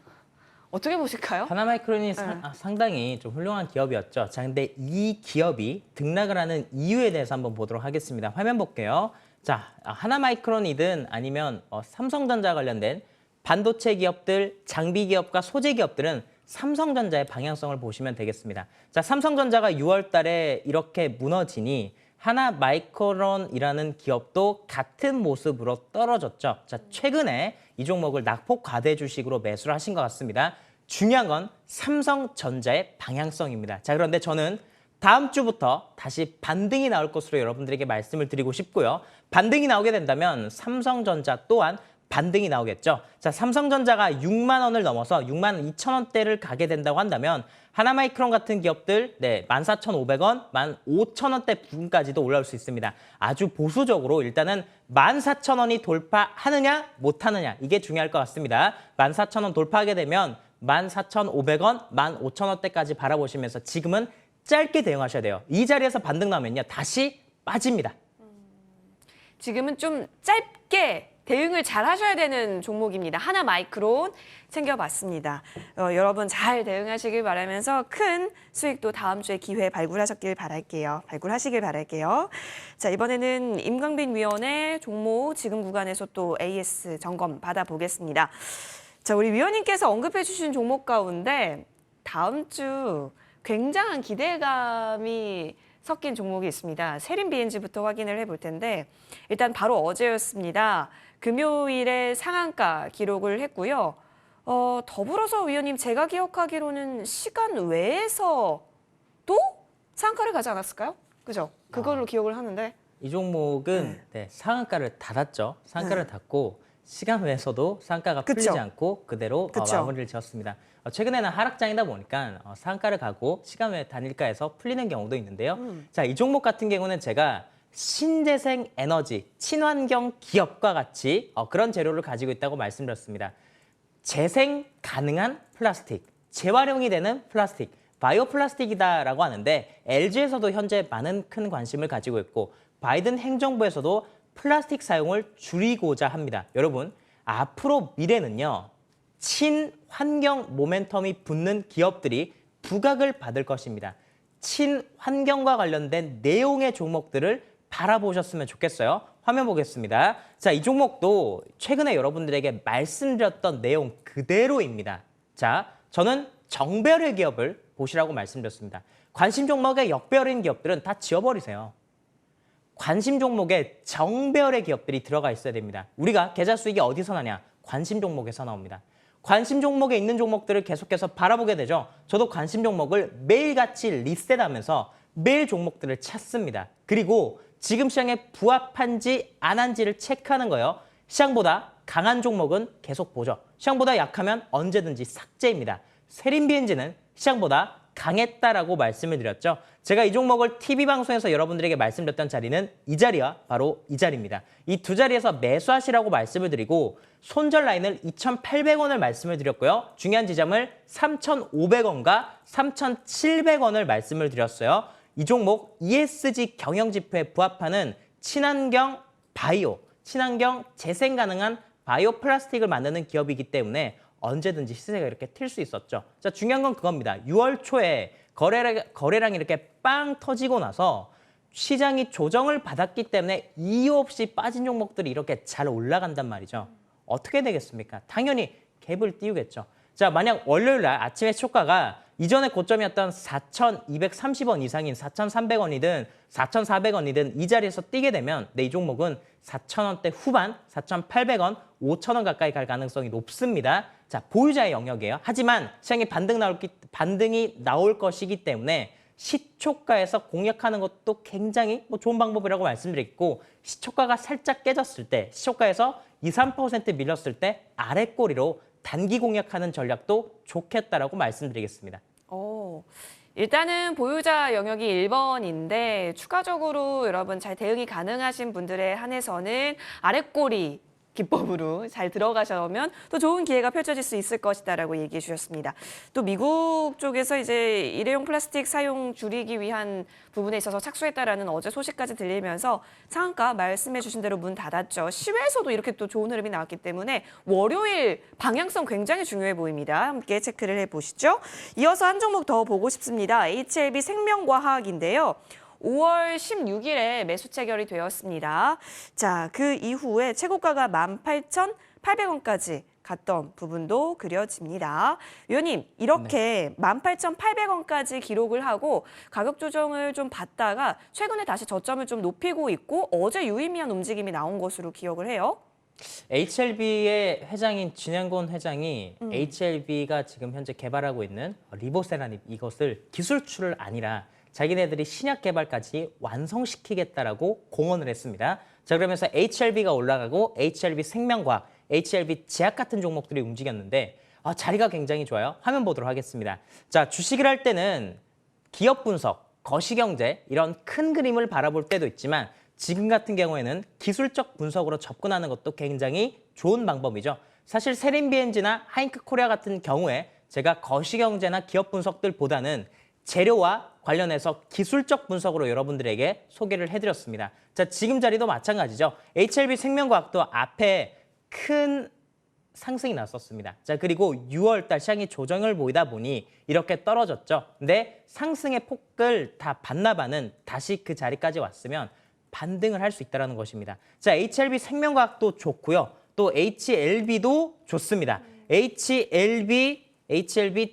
어떻게 보실까요?
하나마이크론이 상당히 좀 훌륭한 기업이었죠. 자, 근데 이 기업이 등락을 하는 이유에 대해서 한번 보도록 하겠습니다. 화면 볼게요. 자, 하나마이크론이든 아니면 삼성전자 관련된 반도체 기업들, 장비 기업과 소재 기업들은 삼성전자의 방향성을 보시면 되겠습니다. 자, 삼성전자가 6월 달에 이렇게 무너지니 하나마이크론이라는 기업도 같은 모습으로 떨어졌죠. 자, 최근에 이 종목을 낙폭 과대 주식으로 매수를 하신 것 같습니다. 중요한 건 삼성전자의 방향성입니다. 자, 그런데 저는 다음 주부터 다시 반등이 나올 것으로 여러분들에게 말씀을 드리고 싶고요. 반등이 나오게 된다면 삼성전자 또한 반등이 나오겠죠. 자, 삼성전자가 6만 원을 넘어서 6만 2천 원대를 가게 된다고 한다면 하나마이크론 같은 기업들 14,500원, 15,000원대 부분까지도 올라올 수 있습니다. 아주 보수적으로 일단은 14,000원이 돌파하느냐 못하느냐 이게 중요할 것 같습니다. 14,000원 돌파하게 되면 14,500원, 15,000원대까지 바라보시면서 지금은 짧게 대응하셔야 돼요. 이 자리에서 반등 나오면요. 다시 빠집니다.
지금은 좀 짧게 대응을 잘 하셔야 되는 종목입니다. 하나마이크론 챙겨봤습니다. 여러분 잘 대응하시길 바라면서 큰 수익도 다음 주에 기회 발굴하시길 바랄게요. 자, 이번에는 임강빈 위원의 종목 지금 구간에서 또 AS 점검 받아보겠습니다. 자, 우리 위원님께서 언급해 주신 종목 가운데 다음 주 굉장한 기대감이 섞인 종목이 있습니다. 세림 BNG부터 확인을 해볼 텐데 일단 바로 어제였습니다. 금요일에 상한가 기록을 했고요. 더불어서 위원님 제가 기억하기로는 시간 외에서 또 상한가를 가지 않았을까요? 그죠? 그걸로 기억을 하는데.
이 종목은 상한가를 닫았죠. 상한가를 닫고 시간 외에서도 상한가가 풀리지 않고 그대로 마무리를 지었습니다. 최근에는 하락장이다 보니까 상한가를 가고 시간 외 단일가에서 풀리는 경우도 있는데요. 자, 이 종목 같은 경우는 제가 신재생 에너지, 친환경 기업과 같이 그런 재료를 가지고 있다고 말씀드렸습니다. 재생 가능한 플라스틱, 재활용이 되는 플라스틱, 바이오 플라스틱이다라고 하는데 LG에서도 현재 많은 큰 관심을 가지고 있고 바이든 행정부에서도 플라스틱 사용을 줄이고자 합니다. 여러분, 앞으로 미래는요. 친환경 모멘텀이 붙는 기업들이 부각을 받을 것입니다. 친환경과 관련된 내용의 종목들을 바라보셨으면 좋겠어요. 화면 보겠습니다. 자, 이 종목도 최근에 여러분들에게 말씀드렸던 내용 그대로입니다. 자, 저는 정배열의 기업을 보시라고 말씀드렸습니다. 관심 종목에 역배열인 기업들은 다 지워버리세요. 관심 종목에 정배열의 기업들이 들어가 있어야 됩니다. 우리가 계좌 수익이 어디서 나냐? 관심 종목에서 나옵니다. 관심 종목에 있는 종목들을 계속해서 바라보게 되죠. 저도 관심 종목을 매일같이 리셋하면서 매일 종목들을 찾습니다. 그리고 지금 시장에 부합한지 안 한지를 체크하는 거예요. 시장보다 강한 종목은 계속 보죠. 시장보다 약하면 언제든지 삭제입니다. 세림 BNG는 시장보다 강했다라고 말씀을 드렸죠. 제가 이 종목을 TV방송에서 여러분들에게 말씀드렸던 자리는 이 자리와 바로 이 자리입니다. 이 두 자리에서 매수하시라고 말씀을 드리고 손절 라인을 2,800원을 말씀을 드렸고요. 중요한 지점을 3,500원과 3,700원을 말씀을 드렸어요. 이 종목 ESG 경영지표에 부합하는 친환경 바이오, 친환경 재생 가능한 바이오 플라스틱을 만드는 기업이기 때문에 언제든지 시세가 이렇게 틀 수 있었죠. 자, 중요한 건 그겁니다. 6월 초에 거래량이 이렇게 빵 터지고 나서 시장이 조정을 받았기 때문에 이유 없이 빠진 종목들이 이렇게 잘 올라간단 말이죠. 어떻게 되겠습니까? 당연히 갭을 띄우겠죠. 자, 만약 월요일 날 아침에 초가가 이전에 고점이었던 4,230원 이상인 4,300원이든 4,400원이든 이 자리에서 뛰게 되면 이 종목은 4,000원대 후반, 4,800원, 5,000원 가까이 갈 가능성이 높습니다. 자, 보유자의 영역이에요. 하지만 시장에 반등이 나올 것이기 때문에 시초가에서 공략하는 것도 굉장히 좋은 방법이라고 말씀드렸고 시초가가 살짝 깨졌을 때, 시초가에서 2, 3% 밀렸을 때 아래 꼬리로 단기 공략하는 전략도 좋겠다라고 말씀드리겠습니다.
일단은 보유자 영역이 1번인데 추가적으로 여러분 잘 대응이 가능하신 분들에 한해서는 아랫꼬리 기법으로 잘 들어가셔면 또 좋은 기회가 펼쳐질 수 있을 것이다라고 얘기해 주셨습니다. 또 미국 쪽에서 이제 일회용 플라스틱 사용 줄이기 위한 부분에 있어서 착수했다라는 어제 소식까지 들리면서 상한가 말씀해 주신 대로 문 닫았죠. 시외에서도 이렇게 또 좋은 흐름이 나왔기 때문에 월요일 방향성 굉장히 중요해 보입니다. 함께 체크를 해보시죠. 이어서 한 종목 더 보고 싶습니다. HLB 생명과학인데요. 5월 16일에 매수 체결이 되었습니다. 자, 그 이후에 최고가가 18,800원까지 갔던 부분도 그려집니다. 위원님, 이렇게 18,800원까지 기록을 하고 가격 조정을 좀 받다가 최근에 다시 저점을 좀 높이고 있고 어제 유의미한 움직임이 나온 것으로 기억을 해요.
HLB의 회장인 진양곤 회장이 HLB가 지금 현재 개발하고 있는 리보세라닙 이것을 기술출을 아니라 자기네들이 신약 개발까지 완성시키겠다라고 공언을 했습니다. 자, 그러면서 HLB가 올라가고 HLB 생명과학, HLB 제약 같은 종목들이 움직였는데 자리가 굉장히 좋아요. 화면 보도록 하겠습니다. 자, 주식을 할 때는 기업 분석, 거시경제 이런 큰 그림을 바라볼 때도 있지만 지금 같은 경우에는 기술적 분석으로 접근하는 것도 굉장히 좋은 방법이죠. 사실 세린비엔지나 하잉크 코리아 같은 경우에 제가 거시경제나 기업 분석들보다는 재료와 관련해서 기술적 분석으로 여러분들에게 소개를 해드렸습니다. 자, 지금 자리도 마찬가지죠. HLB 생명과학도 앞에 큰 상승이 났었습니다. 자, 그리고 6월달 시장이 조정을 보이다 보니 이렇게 떨어졌죠. 근데 상승의 폭을 다 반나반은 다시 그 자리까지 왔으면 반등을 할 수 있다는 것입니다. 자, HLB 생명과학도 좋고요. 또 HLB도 좋습니다. HLB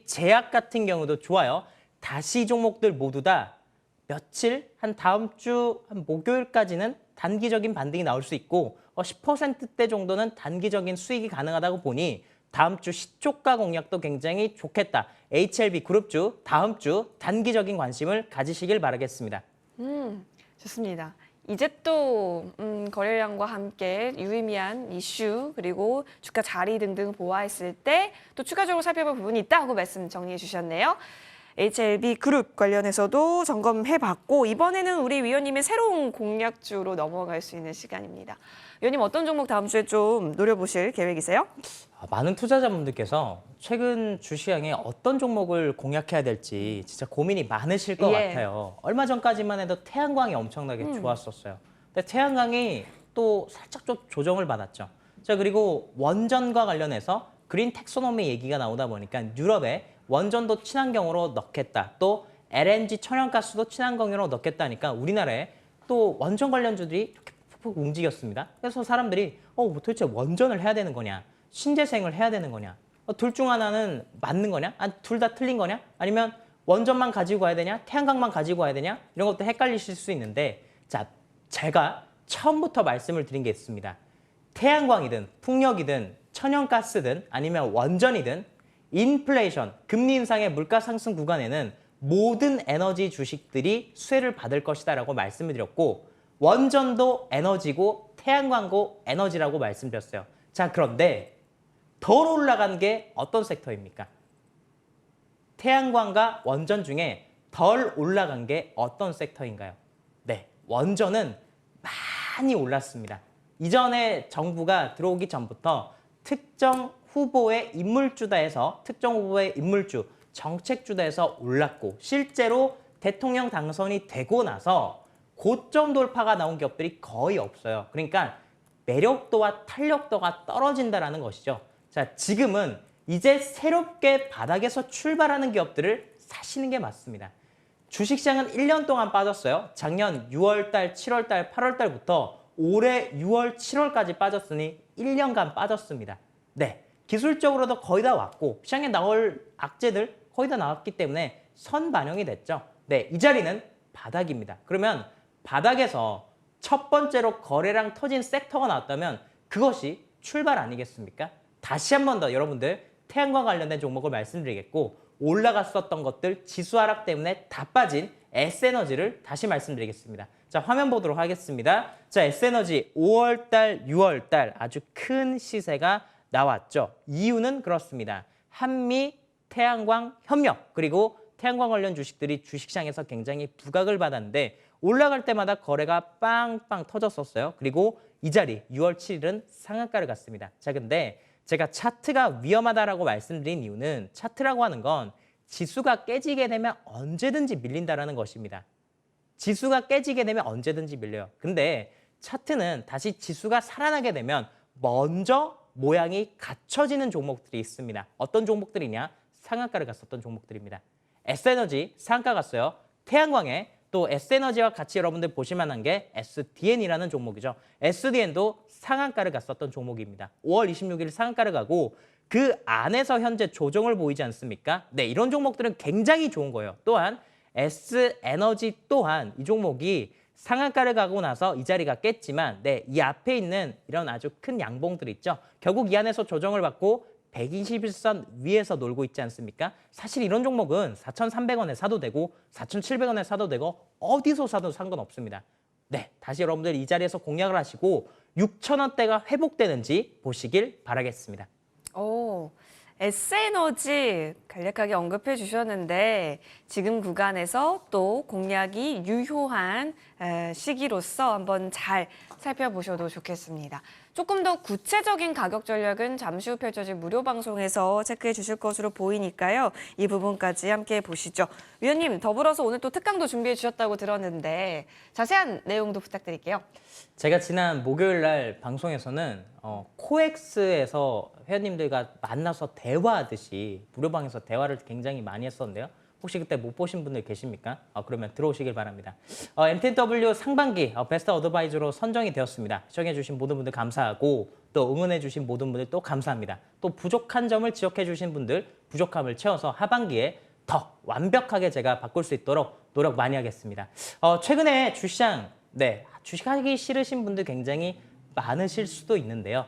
제약 같은 경우도 좋아요. 다시 종목들 모두 다 며칠, 한 다음 주 한 목요일까지는 단기적인 반등이 나올 수 있고 10%대 정도는 단기적인 수익이 가능하다고 보니 다음 주 시초가 공략도 굉장히 좋겠다. HLB 그룹주 다음 주 단기적인 관심을 가지시길 바라겠습니다.
좋습니다. 이제 또 거래량과 함께 유의미한 이슈 그리고 주가 자리 등등 보아했을 때 또 추가적으로 살펴볼 부분이 있다고 말씀 정리해 주셨네요. HLB 그룹 관련해서도 점검해봤고 이번에는 우리 위원님의 새로운 공략주로 넘어갈 수 있는 시간입니다. 위원님 어떤 종목 다음 주에 좀 노려보실 계획이세요?
많은 투자자분들께서 최근 주시장에 어떤 종목을 공략해야 될지 진짜 고민이 많으실 것 같아요. 얼마 전까지만 해도 태양광이 엄청나게 좋았었어요. 근데 태양광이 또 살짝 좀 조정을 받았죠. 자, 그리고 원전과 관련해서 그린 텍소노미 얘기가 나오다 보니까 유럽에 원전도 친환경으로 넣겠다. 또 LNG 천연가스도 친환경으로 넣겠다니까 우리나라에 또 원전 관련주들이 이렇게 푹푹 움직였습니다. 그래서 사람들이 도대체 원전을 해야 되는 거냐? 신재생을 해야 되는 거냐? 둘 중 하나는 맞는 거냐? 둘 다 틀린 거냐? 아니면 원전만 가지고 가야 되냐? 태양광만 가지고 가야 되냐? 이런 것도 헷갈리실 수 있는데 자, 제가 처음부터 말씀을 드린 게 있습니다. 태양광이든 풍력이든 천연가스든 아니면 원전이든 인플레이션, 금리 인상의 물가 상승 구간에는 모든 에너지 주식들이 수혜를 받을 것이다라고 말씀을 드렸고 원전도 에너지고 태양광도 에너지라고 말씀드렸어요. 자, 그런데 덜 올라간 게 어떤 섹터입니까? 태양광과 원전 중에 덜 올라간 게 어떤 섹터인가요? 네, 원전은 많이 올랐습니다. 이전에 정부가 들어오기 전부터 특정 후보의 인물주다에서 특정 후보의 인물주, 정책주다에서 올랐고 실제로 대통령 당선이 되고 나서 고점 돌파가 나온 기업들이 거의 없어요. 그러니까 매력도와 탄력도가 떨어진다는 것이죠. 자, 지금은 이제 새롭게 바닥에서 출발하는 기업들을 사시는 게 맞습니다. 주식시장은 1년 동안 빠졌어요. 작년 6월달, 7월달, 8월달부터 올해 6월, 7월까지 빠졌으니 1년간 빠졌습니다. 네. 기술적으로도 거의 다 왔고 시장에 나올 악재들 거의 다 나왔기 때문에 선반영이 됐죠. 네, 이 자리는 바닥입니다. 그러면 바닥에서 첫 번째로 거래량 터진 섹터가 나왔다면 그것이 출발 아니겠습니까? 다시 한 번 더 여러분들 태양광 관련된 종목을 말씀드리겠고 올라갔었던 것들 지수 하락 때문에 다 빠진 S에너지를 다시 말씀드리겠습니다. 자, 화면 보도록 하겠습니다. 자, S에너지 5월달, 6월달 아주 큰 시세가 나왔죠. 이유는 그렇습니다. 한미 태양광 협력 그리고 태양광 관련 주식들이 주식시장에서 굉장히 부각을 받았는데 올라갈 때마다 거래가 빵빵 터졌었어요. 그리고 이 자리 6월 7일은 상한가를 갔습니다. 자, 근데 제가 차트가 위험하다라고 말씀드린 이유는 차트라고 하는 건 지수가 깨지게 되면 언제든지 밀린다라는 것입니다. 지수가 깨지게 되면 언제든지 밀려요. 근데 차트는 다시 지수가 살아나게 되면 먼저 모양이 갖춰지는 종목들이 있습니다. 어떤 종목들이냐? 상한가를 갔었던 종목들입니다. S에너지 상한가 갔어요. 태양광에 또 S에너지와 같이 여러분들 보실 만한 게 SDN이라는 종목이죠. SDN도 상한가를 갔었던 종목입니다. 5월 26일 상한가를 가고 그 안에서 현재 조정을 보이지 않습니까? 네, 이런 종목들은 굉장히 좋은 거예요. 또한 S에너지 또한 이 종목이 상한가를 가고 나서 이 자리가 깼지만 네, 이 앞에 있는 이런 아주 큰 양봉들 있죠. 결국 이 안에서 조정을 받고 121선 위에서 놀고 있지 않습니까? 사실 이런 종목은 4,300원에 사도 되고 4,700원에 사도 되고 어디서 사도 상관없습니다. 네, 다시 여러분들 이 자리에서 공략을 하시고 6,000원대가 회복되는지 보시길 바라겠습니다.
오, S에너지 간략하게 언급해 주셨는데 지금 구간에서 또 공략이 유효한 시기로서 한번 잘 살펴보셔도 좋겠습니다. 조금 더 구체적인 가격 전략은 잠시 후 펼쳐질 무료 방송에서 체크해 주실 것으로 보이니까요. 이 부분까지 함께 보시죠. 위원님, 더불어서 오늘 또 특강도 준비해 주셨다고 들었는데 자세한 내용도 부탁드릴게요.
제가 지난 목요일 날 방송에서는 코엑스에서 회원님들과 만나서 대화하듯이 무료방에서 대화를 굉장히 많이 했었는데요. 혹시 그때 못 보신 분들 계십니까? 그러면 들어오시길 바랍니다. MTW 상반기 베스트 어드바이저로 선정이 되었습니다. 시청해주신 모든 분들 감사하고 또 응원해주신 모든 분들 또 감사합니다. 또 부족한 점을 지적해주신 분들 부족함을 채워서 하반기에 더 완벽하게 제가 바꿀 수 있도록 노력 많이 하겠습니다. 최근에 주시장, 네, 주식하기 싫으신 분들 굉장히 많으실 수도 있는데요.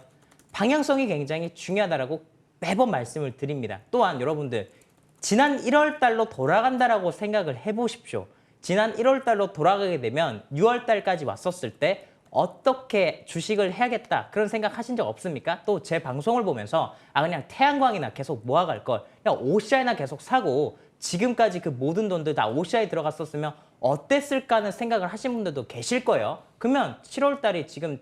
방향성이 굉장히 중요하다고 매번 말씀을 드립니다. 또한 여러분들 지난 1월 달로 돌아간다라고 생각을 해보십시오. 지난 1월 달로 돌아가게 되면 6월 달까지 왔었을 때 어떻게 주식을 해야겠다 그런 생각 하신 적 없습니까? 또 제 방송을 보면서 그냥 태양광이나 계속 모아갈 걸 그냥 OCI나 계속 사고 지금까지 그 모든 돈들 다 OCI 들어갔었으면 어땠을까 하는 생각을 하신 분들도 계실 거예요. 그러면 7월 달이 지금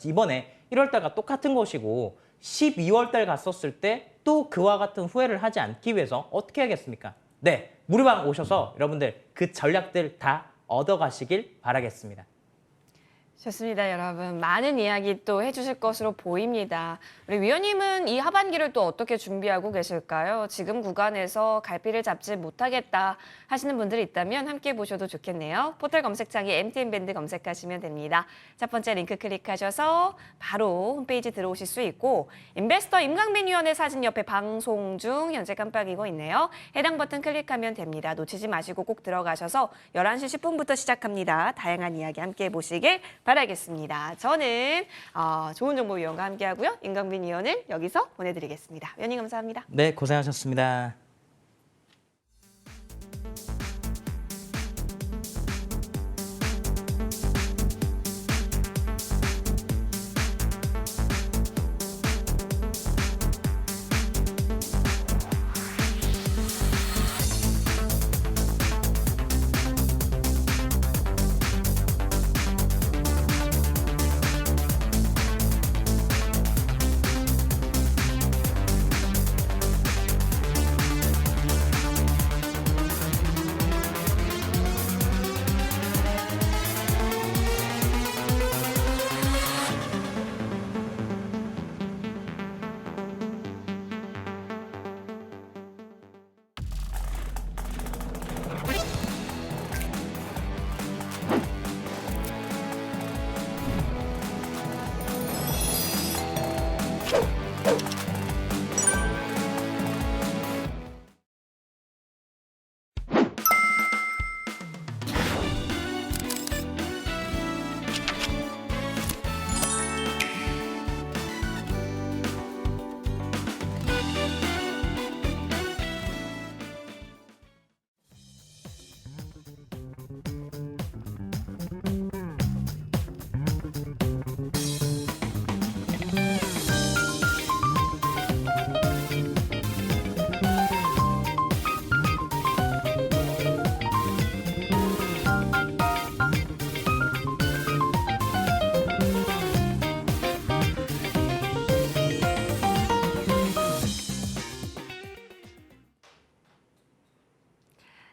이번에 1월 달과 똑같은 것이고 12월 달 갔었을 때 또 그와 같은 후회를 하지 않기 위해서 어떻게 하겠습니까? 네, 무료방 오셔서 여러분들 그 전략들 다 얻어가시길 바라겠습니다.
좋습니다, 여러분. 많은 이야기 또 해주실 것으로 보입니다. 우리 위원님은 이 하반기를 또 어떻게 준비하고 계실까요? 지금 구간에서 갈피를 잡지 못하겠다 하시는 분들이 있다면 함께 보셔도 좋겠네요. 포털 검색창에 MTN밴드 검색하시면 됩니다. 첫 번째 링크 클릭하셔서 바로 홈페이지 들어오실 수 있고 인베스터 임강빈 위원의 사진 옆에 방송 중 현재 깜빡이고 있네요. 해당 버튼 클릭하면 됩니다. 놓치지 마시고 꼭 들어가셔서 11시 10분부터 시작합니다. 다양한 이야기 함께 보시길 바라겠습니다. 저는 좋은 정보 위원과 함께하고요. 임강빈 위원을 여기서 보내드리겠습니다. 위원님 감사합니다.
네, 고생하셨습니다.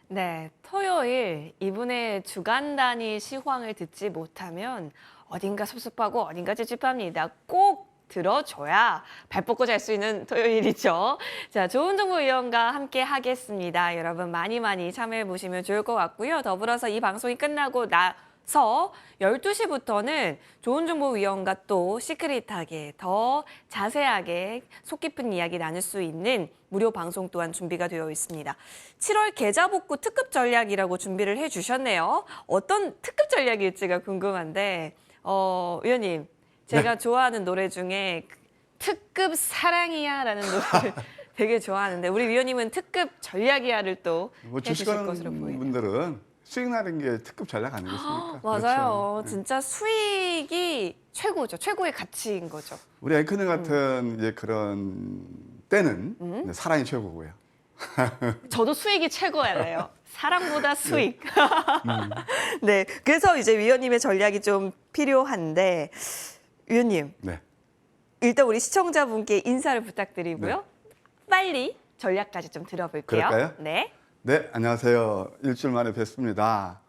네, 토요일 이분의 주간 단위 시황을 듣지 못하면 어딘가 섭섭하고 어딘가 찝찝합니다. 꼭 들어줘야 발 뻗고 잘 수 있는 토요일이죠. 자, 좋은 정보 위원과 함께 하겠습니다. 여러분 많이 참여해 보시면 좋을 것 같고요. 더불어서 이 방송이 끝나고 나서 12시부터는 좋은 정보 위원과 또 시크릿하게 더 자세하게 속 깊은 이야기 나눌 수 있는 무료 방송 또한 준비가 되어 있습니다. 7월 계좌 복구 특급 전략이라고 준비를 해주셨네요. 어떤 특급 전략일지가 궁금한데 위원님, 제가 좋아하는 노래 중에 특급 사랑이야라는 노래를 되게 좋아하는데 우리 위원님은 특급 전략이야를 또
뭐
해주실
주식하는
것으로 보이네요.
분들은 수익 나는 게 특급 전략 아니겠습니까?
맞아요.
그렇죠.
진짜 수익이 최고죠. 최고의 가치인 거죠.
우리 앵커님 같은 이제 그런 때는 사랑이 최고고요.
저도 수익이 최고예요. 사랑보다 수익. 네, 그래서 이제 위원님의 전략이 좀 필요한데 위원님,
네.
일단 우리 시청자분께 인사를 부탁드리고요. 빨리 전략까지 좀 들어볼게요.
그럴까요?
네.
네, 안녕하세요. 일주일 만에 뵙습니다.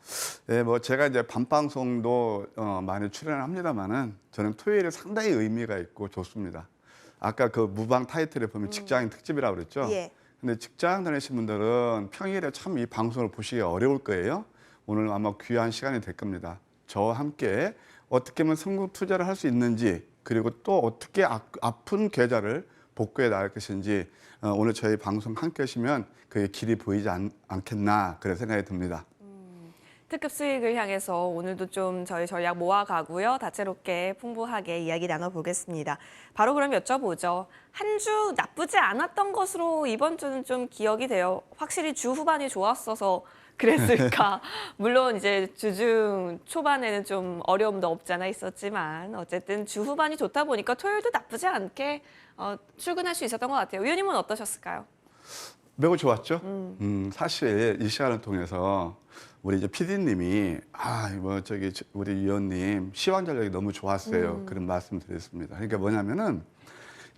네, 뭐 제가 이제 밤방송도 많이 출연합니다만은 저는 토요일에 상당히 의미가 있고 좋습니다. 아까 그 무방 타이틀에 보면 직장인 특집이라고 그랬죠.
예.
근데 직장 다니신 분들은 평일에 참 이 방송을 보시기 어려울 거예요. 오늘 아마 귀한 시간이 될 겁니다. 저와 함께 어떻게 하면 성공 투자를 할 수 있는지, 그리고 또 어떻게 아픈 계좌를 복구해 나갈 것인지 오늘 저희 방송 함께 하시면 그게 길이 보이지 않겠나 그런 생각이 듭니다.
특급 수익을 향해서 오늘도 좀 저희 전략 모아가고요. 다채롭게 풍부하게 이야기 나눠보겠습니다. 바로 그럼 여쭤보죠. 한 주 나쁘지 않았던 것으로 이번 주는 좀 기억이 돼요. 확실히 주 후반이 좋았어서 그랬을까. 물론 이제 주중 초반에는 좀 어려움도 없지 않아 있었지만 어쨌든 주 후반이 좋다 보니까 토요일도 나쁘지 않게 출근할 수 있었던 것 같아요. 위원님은 어떠셨을까요?
매우 좋았죠. 사실 이 시간을 통해서 우리 이제 PD님이 뭐 저기 우리 위원님 시황 전략이 너무 좋았어요. 그런 말씀 드렸습니다. 그러니까 뭐냐면은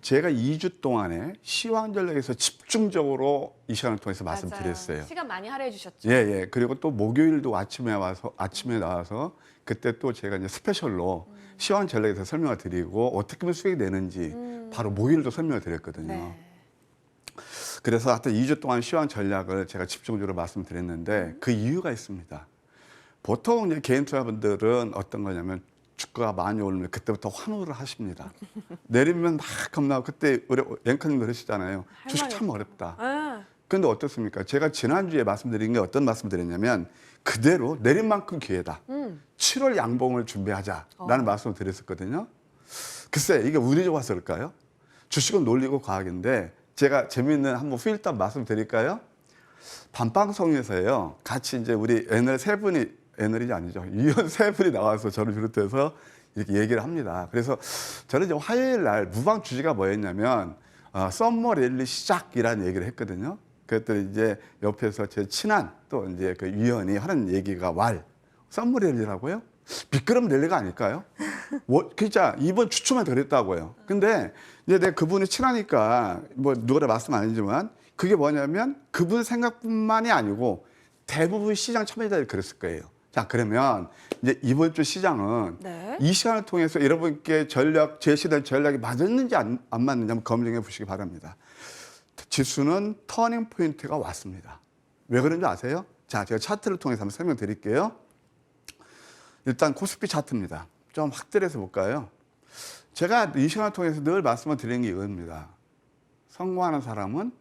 제가 2주 동안에 시황 전략에서 집중적으로 이 시간을 통해서 말씀드렸어요.
시간 많이 할애해 주셨죠.
예. 그리고 또 목요일도 아침에 나와서 그때 또 제가 이제 스페셜로 시황 전략에서 설명을 드리고 어떻게 하면 수익이 되는지 바로 목요일도 설명을 드렸거든요.
네.
그래서 하여튼 2주 동안 시황 전략을 제가 집중적으로 말씀드렸는데 그 이유가 있습니다. 보통 이제 개인 투자분들은 어떤 거냐면 주가가 많이 오르면 그때부터 환호를 하십니다. 내리면 막 겁나고 그때 우리 앵커님 그러시잖아요. 주식 참 어렵다. 그런데 어떻습니까? 제가 지난주에 말씀드린 게 어떤 말씀 드렸냐면 그대로 내린 만큼 기회다. 7월 양봉을 준비하자라는 말씀을 드렸었거든요. 글쎄 이게 운이 좋았을까요? 주식은 논리고 과학인데 제가 재미있는 한번 후일담 말씀드릴까요? 밤방송에서요 같이 이제 우리 애널 세 분이 애널이 아니죠. 위원 세 분이 나와서 저를 비롯해서 이렇게 얘기를 합니다. 그래서 저는 이제 화요일 날 무방 주제가 뭐였냐면 썸머 랠리 시작이라는 얘기를 했거든요. 그랬더니 이제 옆에서 제 친한 또 이제 그 위원이 하는 얘기가 썸머 랠리라고요? 미끄럼 랠리가 아닐까요? 진짜 이번 주초만 그랬다고요. 근데 이제 내가 그분이 친하니까 뭐 누구라 말씀 아니지만 그게 뭐냐면 그분 생각뿐만이 아니고 대부분 시장 참여자들이 그랬을 거예요. 자, 그러면 이제 이번 주 시장은
네.
이 시간을 통해서 여러분께 제시된 전략이 맞았는지 안 맞는지 한번 검증해 보시기 바랍니다. 지수는 터닝 포인트가 왔습니다. 왜 그런지 아세요? 자, 제가 차트를 통해서 한번 설명드릴게요. 일단 코스피 차트입니다. 좀 확대해서 볼까요? 제가 이 시간을 통해서 늘 말씀을 드리는 게 이겁니다. 성공하는 사람은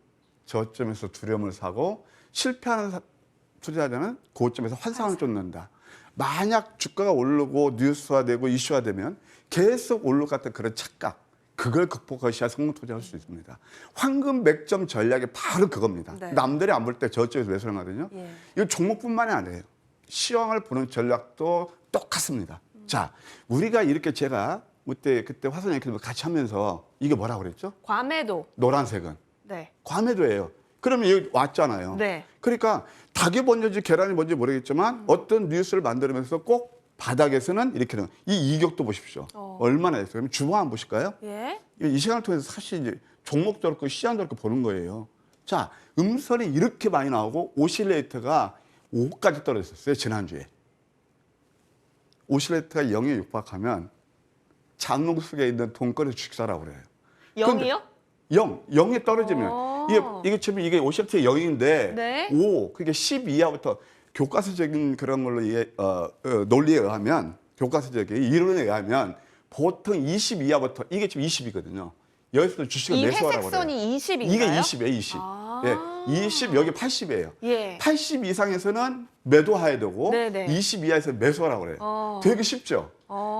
저점에서 두려움을 사고 실패하는 투자자는 고점에서 환상을 쫓는다. 만약 주가가 오르고 뉴스화되고 이슈화되면 계속 올릴 것 같은 그런 착각, 그걸 극복하셔야 성공 투자할 수 있습니다. 황금 맥점 전략이 바로 그겁니다.
네.
남들이 안 볼 때 저쪽에서 매수하거든요.
예.
이거 종목뿐만이 아니에요. 시황을 보는 전략도 똑같습니다. 자, 우리가 이렇게 제가 그때 화선 앵커님 같이 하면서 이게 뭐라고 그랬죠?
과매도.
노란색은
네.
과매도예요. 그러면 여기 왔잖아요.
네.
그러니까 닭이 먼저지 계란이 뭔지 모르겠지만 어떤 뉴스를 만들면서 꼭 바닥에서는 이렇게 이 이격도 보십시오. 얼마나 했어요? 그럼 주봉 한번 보실까요?
예.
이 시간을 통해서 사실 이제 종목도 그렇고 시장도 그렇고 보는 거예요. 자, 음선이 이렇게 많이 나오고 오실레이터가 5까지 떨어졌어요. 지난주에. 오실레이터가 0에 육박하면 장롱 속에 있는 돈거리 주식사라고 그래요.
0이요?
0에 떨어지면 이게 지금 이게 오실레이터 0인데
네.
5 그게 10 이하부터 교과서적인 그런 걸로 논리에 의하면 교과서적인 이론에 의하면 보통 20 이하부터 이게 지금 20이거든요. 여기서도 주식을
이
매수하라고 그래요.
회색선이 20인가요?
이게 20이에요, 20. 예, 20 여기 80이에요.
예.
80 이상에서는 매도해야 되고
네네.
20 이하에서 매수하라고 그래요. 되게 쉽죠.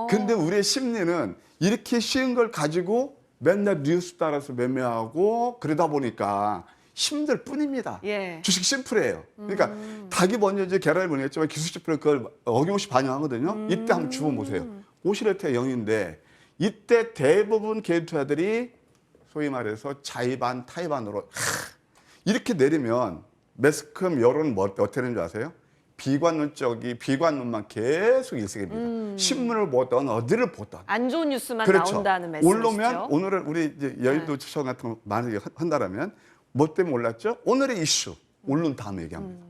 근데 우리의 심리는 이렇게 쉬운 걸 가지고 맨날 뉴스 따라서 매매하고 그러다 보니까 힘들 뿐입니다.
예.
주식 심플해요. 그러니까 닭이 먼저인지 계란이 먼저였지만 기술지표는 그걸 어김없이 반영하거든요. 이때 한번 주워보세요. 오실레이터가 0인데 이때 대부분 개인 투자들이 소위 말해서 자의반 타의반으로 이렇게 내리면 매스컴 여론은 어떻게 되는 줄 아세요? 비관론만 계속 일색입니다. 신문을 보던 어디를 보던
안 좋은 뉴스만
그렇죠.
나온다는 말씀이시죠?
오르면 오늘은 우리 이제 여의도 추천 같은 거 만약에 한다라면 뭐 때문에 올랐죠? 오늘의 이슈 오른 다음에 얘기합니다.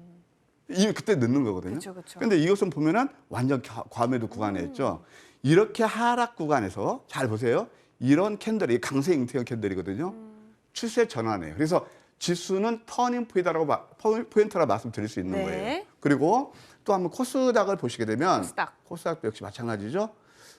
이미 그때 늦는 거거든요.
그쵸, 그쵸.
근데 이것은 보면은 완전 과매도 구간에 있죠. 이렇게 하락 구간에서 잘 보세요. 이런 캔들이 강세 잉태형 캔들이거든요. 추세 전환이에요. 그래서 지수는 터닝 포인트라고 말씀드릴 수 있는
네.
거예요. 그리고 또 한번 코스닥을 보시게 되면
코스닥.
역시 마찬가지죠.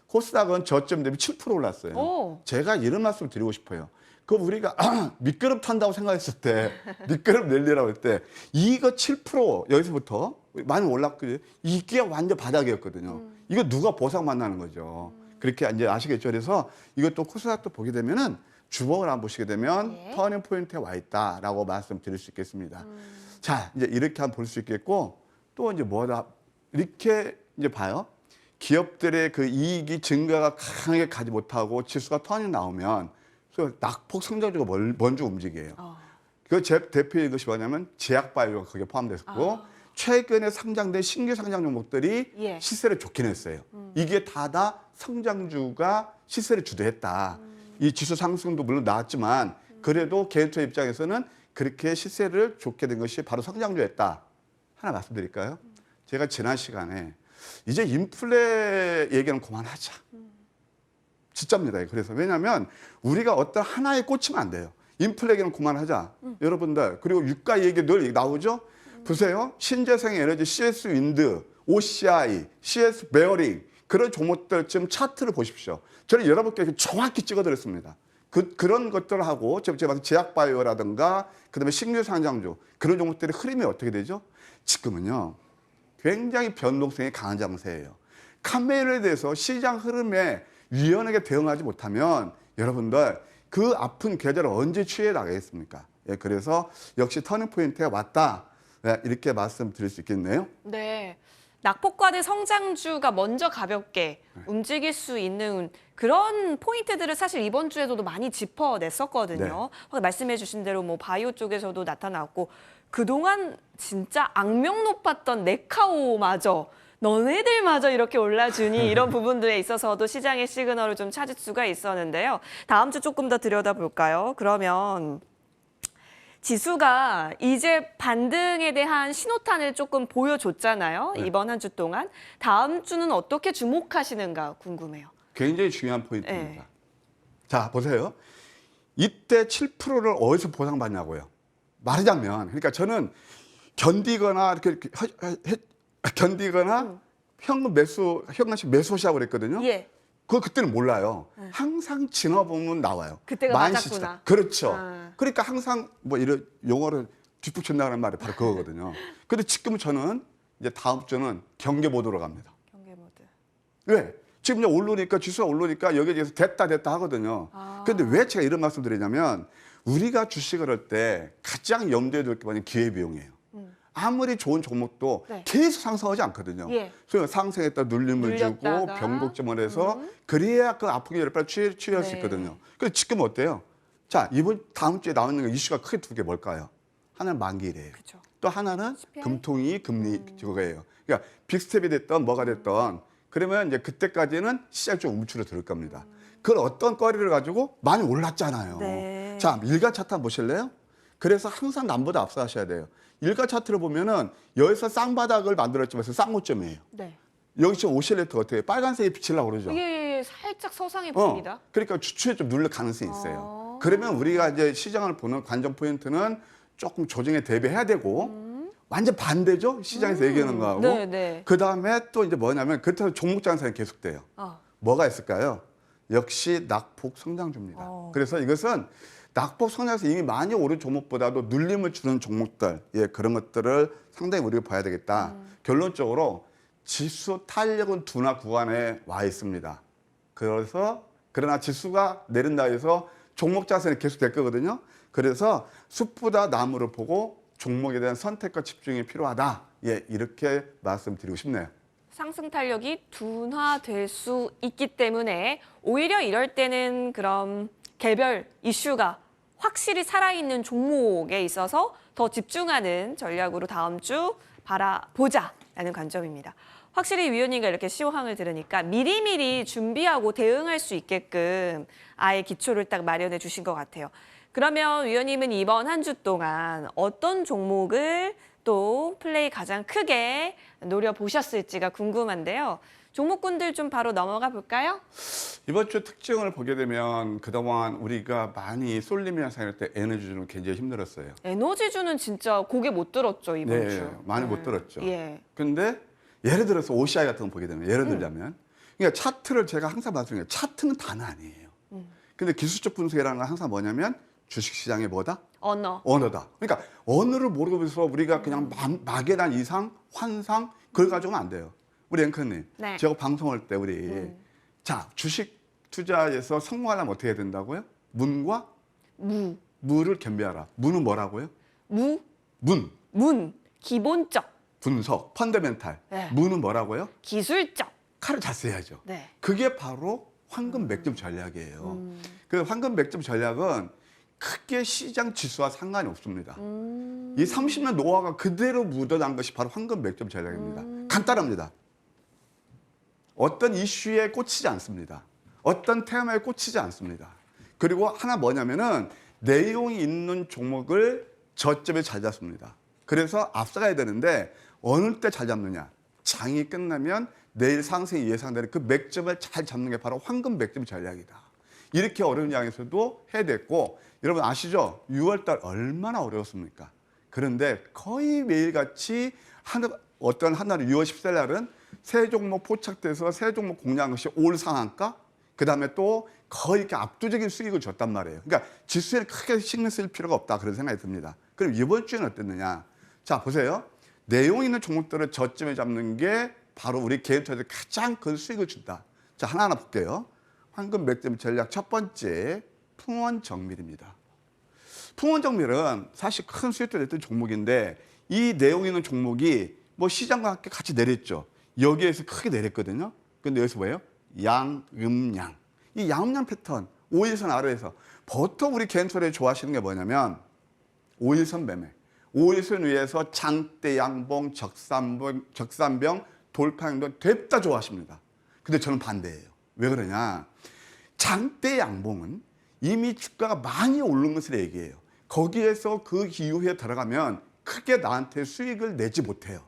코스닥은 저점 대비 7% 올랐어요.
오.
제가 이런 말씀을 드리고 싶어요. 그 우리가 미끄럼 탄다고 생각했을 때 미끄럼 랠리라고 할 때 이거 7% 여기서부터 많이 올랐거든요. 이게 완전 바닥이었거든요. 이거 누가 보상 만나는 거죠. 그렇게 이제 아시겠죠. 그래서 이것도 코스닥도 보게 되면은 주봉을 한번 보시게 되면
예.
터닝 포인트에 와 있다라고 말씀드릴 수 있겠습니다. 자, 이제 이렇게 한번 볼 수 있겠고 또 이제 뭐다 이렇게 이제 봐요. 기업들의 그 이익이 증가가 강하게 가지 못하고 지수가 터닝 나오면 그래서 낙폭 성장주가 먼저 움직여요. 그 대표인 것이 뭐냐면 제약바이오가 거기에 포함됐고 최근에 상장된 신규 상장 종목들이
예.
시세를 좋긴 했어요. 이게 다다 성장주가 시세를 주도했다. 이 지수 상승도 물론 나왔지만 그래도 개인 투자 입장에서는 그렇게 시세를 좋게 된 것이 바로 성장주였다. 하나 말씀드릴까요? 제가 지난 시간에 이제 인플레 얘기는 그만하자. 진짜입니다. 그래서 왜냐하면 우리가 어떤 하나에 꽂히면 안 돼요. 인플레 얘기는 그만하자. 여러분들 그리고 유가 얘기 늘 나오죠. 보세요. 신재생 에너지, CS 윈드, OCI, CS 베어링 그런 종목들 지금 차트를 보십시오. 저는 여러분께 정확히 찍어드렸습니다. 그런 것들하고 제가 제약바이오라든가 그다음에 신규 상장주 그런 종목들의 흐름이 어떻게 되죠? 지금은요. 굉장히 변동성이 강한 장세예요. 카메라에 대해서 시장 흐름에 유연하게 대응하지 못하면 여러분들 그 아픈 계절을 언제 취해 나가겠습니까? 예, 그래서 역시 터닝 포인트에 왔다. 네, 이렇게 말씀드릴 수 있겠네요.
네. 낙폭과대 성장주가 먼저 가볍게 움직일 수 있는 그런 포인트들을 사실 이번 주에도 많이 짚어냈었거든요. 말씀해 주신 대로 뭐 바이오 쪽에서도 나타났고 그동안 진짜 악명 높았던 네카오마저 너네들마저 이렇게 올라주니 이런 부분들에 있어서도 시장의 시그널을 좀 찾을 수가 있었는데요. 다음 주 조금 더 들여다볼까요? 그러면 지수가 이제 반등에 대한 신호탄을 조금 보여줬잖아요.
네.
이번 한 주 동안. 다음 주는 어떻게 주목하시는가 궁금해요.
굉장히 중요한 포인트입니다.
네.
자, 보세요. 이때 7%를 어디서 보상받냐고요. 말하자면, 그러니까 저는 견디거나 현금씩 매수하시라고 그랬거든요.
예.
그때는 몰라요. 항상 지나보면 나와요.
그때가
만시지다.
맞았구나.
그렇죠.
아.
그러니까 항상 뭐 이런 용어를 뒷북친다는 말이 바로 그거거든요. 근데 지금 저는 이제 다음 주는 경계 모드로 갑니다.
경계 모드.
왜? 지금 이제 오르니까 지수가 오르니까 여기에서 됐다 하거든요. 그런데 왜 제가 이런 말씀 드리냐면 우리가 주식을 할 때 가장 염두에 둘 게 뭐냐면 기회비용이에요. 아무리 좋은 종목도
네.
계속 상승하지 않거든요.
예.
그래서 상승했다 눌림을 주고
눌렸다가.
변곡점을 해서 그래야 그 아픈 게 빨리 치유할 수
네.
있거든요. 그래서 지금 어때요? 자, 다음 주에 나오는 이슈가 크게 두 개 뭘까요? 하나는 만기일이에요.
그쵸.
또 하나는
CPI?
금통위 금리 그거예요. 그러니까 빅스텝이 됐던 뭐가 됐던 그러면 이제 그때까지는 시장이 좀 움츠러 들 겁니다. 그걸 어떤 거리를 가지고 많이 올랐잖아요.
네.
자, 일간 차트 한번 보실래요? 그래서 항상 남보다 앞서가셔야 돼요. 일가 차트를 보면은 여기서 쌍바닥을 만들었지만 쌍고점이에요.
네.
여기 지금 오실레이터 어때요? 빨간색이 비치려고 그러죠.
이게 살짝 서상해 보입니다.
그러니까 주추에 좀 눌릴 가능성이 있어요. 그러면 우리가 이제 시장을 보는 관전 포인트는 조금 조정에 대비해야 되고 완전 반대죠. 시장에서 얘기하는 거하고.
네, 네.
그다음에 또 이제 뭐냐면 그렇다고 종목 장사는 계속돼요. 뭐가 있을까요? 역시 낙폭 성장주입니다. 그래서 이것은 낙폭 성장에서 이미 많이 오른 종목보다도 눌림을 주는 종목들, 예, 그런 것들을 상당히 우리가 봐야 되겠다. 결론적으로 지수 탄력은 둔화 구간에 와 있습니다. 그래서 그러나 지수가 내린다 해서 종목 자세는 계속 될 거거든요. 그래서 숲보다 나무를 보고 종목에 대한 선택과 집중이 필요하다. 예, 이렇게 말씀드리고 싶네요.
상승 탄력이 둔화될 수 있기 때문에 오히려 이럴 때는 그럼 개별 이슈가 확실히 살아있는 종목에 있어서 더 집중하는 전략으로 다음 주 바라보자라는 관점입니다. 확실히 위원님과 이렇게 시황을 들으니까 미리미리 준비하고 대응할 수 있게끔 아예 기초를 딱 마련해 주신 것 같아요. 그러면 위원님은 이번 한 주 동안 어떤 종목을 또 플레이 가장 크게 노려보셨을지가 궁금한데요. 종목군들 좀 바로 넘어가 볼까요?
이번 주 특징을 보게 되면 그동안 우리가 많이 쏠리면서 할 때 에너지주는 굉장히 힘들었어요.
에너지주는 진짜 고개 못 들었죠, 이번
네,
주.
많이 못 들었죠.
예.
근데 예를 들어서 OCI 같은 거 보게 되면 예를 들자면 그러니까 차트를 제가 항상 말씀드려요. 차트는 다는 아니에요. 근데 기술적 분석이라는 건 항상 뭐냐면 주식시장의 뭐다? 언어다. 그러니까 언어를 모르고서 우리가 그냥 막연한 이상, 환상 그걸 가지고는 안 돼요. 우리 앵커님,
네.
제가 방송할 때 우리 자 주식 투자에서 성공하려면 어떻게 해야 된다고요? 문과 무를 겸비하라. 무는 뭐라고요? 문,
기본적,
분석, 펀더멘탈.
네.
무는 뭐라고요?
기술적.
칼을 잘 써야죠.
네.
그게 바로 황금 맥점 전략이에요. 그 황금 맥점 전략은 크게 시장 지수와 상관이 없습니다. 이 30년 노하우가 그대로 묻어난 것이 바로 황금 맥점 전략입니다. 간단합니다. 어떤 이슈에 꽂히지 않습니다. 어떤 테마에 꽂히지 않습니다. 그리고 하나 뭐냐면은 내용이 있는 종목을 저점에 잘 잡습니다. 그래서 앞서가야 되는데 어느 때 잘 잡느냐. 장이 끝나면 내일 상승이 예상되는 그 맥점을 잘 잡는 게 바로 황금 맥점 전략이다. 이렇게 어려운 양에서도 해야 됐고 여러분 아시죠? 6월달 얼마나 어려웠습니까? 그런데 거의 매일같이 어떤 하나를 6월 14일 날은 새 종목 포착돼서 새 종목 공략한 것이 올 상한가? 그 다음에 또 거의 이렇게 압도적인 수익을 줬단 말이에요. 그러니까 지수에는 크게 신경 쓸 필요가 없다. 그런 생각이 듭니다. 그럼 이번 주에는 어땠느냐? 자, 보세요. 내용 있는 종목들을 저점에 잡는 게 바로 우리 개인 투자자들 가장 큰 수익을 준다. 자, 하나하나 볼게요. 황금 맥점 전략 첫 번째, 풍원정밀입니다. 풍원정밀은 사실 큰 수익도 냈던 종목인데 이 내용 있는 종목이 뭐 시장과 함께 같이 내렸죠. 여기에서 크게 내렸거든요. 근데 여기서 뭐예요? 양음양. 이 양음양 패턴, 5일선 아래에서 보통 우리 개인 투자자들이 좋아하시는 게 뭐냐면 5일선 매매. 5일선 위에서 장대 양봉, 적산병, 돌파행동 됐다 좋아하십니다. 근데 저는 반대예요. 왜 그러냐? 장대 양봉은 이미 주가가 많이 오른 것을 얘기해요. 거기에서 그 이후에 들어가면 크게 나한테 수익을 내지 못해요.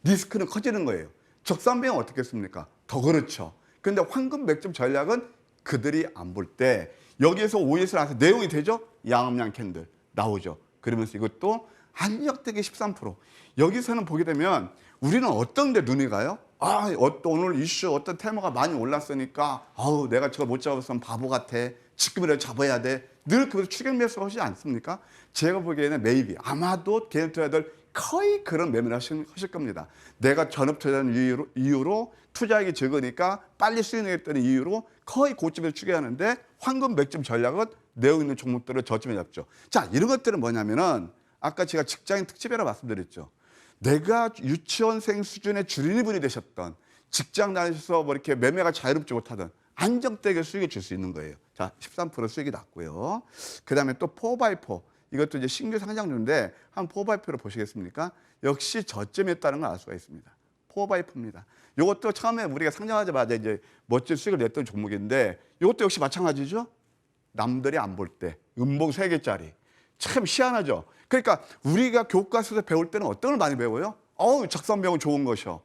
리스크는 커지는 거예요. 적산병은 어떻겠습니까? 더 그렇죠. 그런데 황금 맥점 전략은 그들이 안 볼 때 여기에서 5일선 나서 내용이 되죠? 양음양 캔들 나오죠. 그러면서 이것도 안정되게 13%. 여기서는 보게 되면 우리는 어떤 데 눈이 가요? 아, 오늘 이슈 어떤 테마가 많이 올랐으니까 아우 내가 저거 못 잡았으면 바보 같아. 지금이라도 잡아야 돼. 늘 그래서 추격 매수 하지 않습니까? 제가 보기에는 메이비 아마도 개인 투자자들 거의 그런 매매를 하실 겁니다. 내가 전업 투자하는 이유로 투자하기 적으니까 빨리 수익 내겠다는 이유로 거의 고점에서 추격하는데 황금 맥점 전략은 내용 있는 종목들을 저점에 잡죠. 자, 이런 것들은 뭐냐면은 아까 제가 직장인 특집이라 말씀드렸죠. 내가 유치원생 수준의 주린이분이 되셨던 직장 다니셔서 뭐 이렇게 매매가 자유롭지 못하던 안정되게 수익을 줄 수 있는 거예요. 자, 13% 수익이 났고요. 그 다음에 또 4x4. 이것도 이제 신규 상장주인데 한번 4x4를 보시겠습니까? 역시 저점에 있다는 걸 알 수가 있습니다. 4x4입니다. 이것도 처음에 우리가 상장하자마자 이제 멋진 수익을 냈던 종목인데 이것도 역시 마찬가지죠. 남들이 안 볼 때 음봉 3개짜리. 참 희한하죠. 그러니까 우리가 교과서에서 배울 때는 어떤 걸 많이 배워요? 적산병은 좋은 것이요.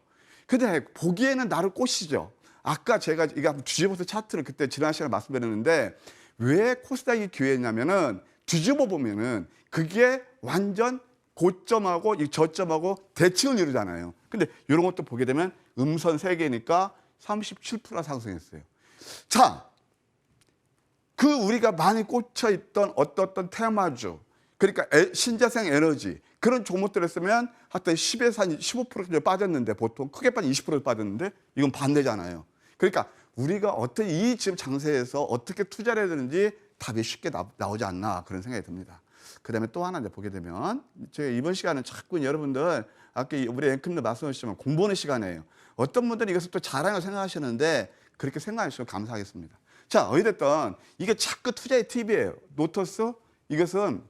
근데 보기에는 나를 꼬시죠. 아까 제가 이거 한번 뒤집어서 차트를 그때 지난 시간에 말씀드렸는데 왜 코스닥이 기회냐면은 뒤집어 보면은 그게 완전 고점하고 이 저점하고 대칭을 이루잖아요. 근데 이런 것도 보게 되면 음선 3개니까 37% 상승했어요. 자, 그 우리가 많이 꽂혀 있던 어떤 테마주, 그러니까 신재생 에너지 그런 종목들을 쓰면 하여튼 10에서 한 15% 정도 빠졌는데 보통 크게 빠진 20% 빠졌는데 이건 반대잖아요. 그러니까 우리가 어떤 이 지금 장세에서 어떻게 투자를 해야 되는지 답이 쉽게 나오지 않나 그런 생각이 듭니다. 그다음에 또 하나 이제 보게 되면 제가 이번 시간은 자꾸 여러분들 아까 우리 앵커님도 말씀하셨지만 공부하는 시간이에요. 어떤 분들은 이것을 또 자랑을 생각하시는데 그렇게 생각하시면 감사하겠습니다. 자, 어찌됐든 이게 자꾸 투자의 팁이에요. 노터스 이것은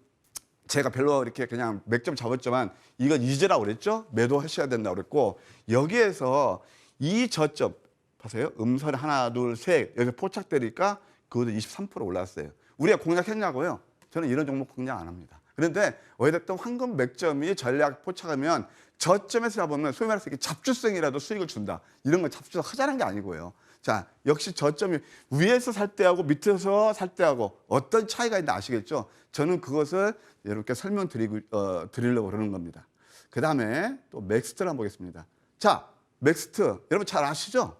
제가 별로 이렇게 그냥 맥점 잡았지만 이건 이제라고 그랬죠. 매도하셔야 된다고 그랬고 여기에서 이 저점 보세요. 음선 하나, 둘, 셋 여기서 포착되니까 그것도 23% 올랐어요. 우리가 공략했냐고요? 저는 이런 종목 공략 안 합니다. 그런데 어찌됐든 황금 맥점이 전략 포착하면 저점에서 잡으면 소위 말해서 이렇게 잡주성이라도 수익을 준다. 이런 건 잡주성 하자는 게 아니고요. 자, 역시 저점이 위에서 살 때하고 밑에서 살 때하고 어떤 차이가 있는지 아시겠죠? 저는 그것을 여러분께 드리려고 그러는 겁니다. 그 다음에 또 맥스트를 한번 보겠습니다. 자, 맥스트 여러분 잘 아시죠?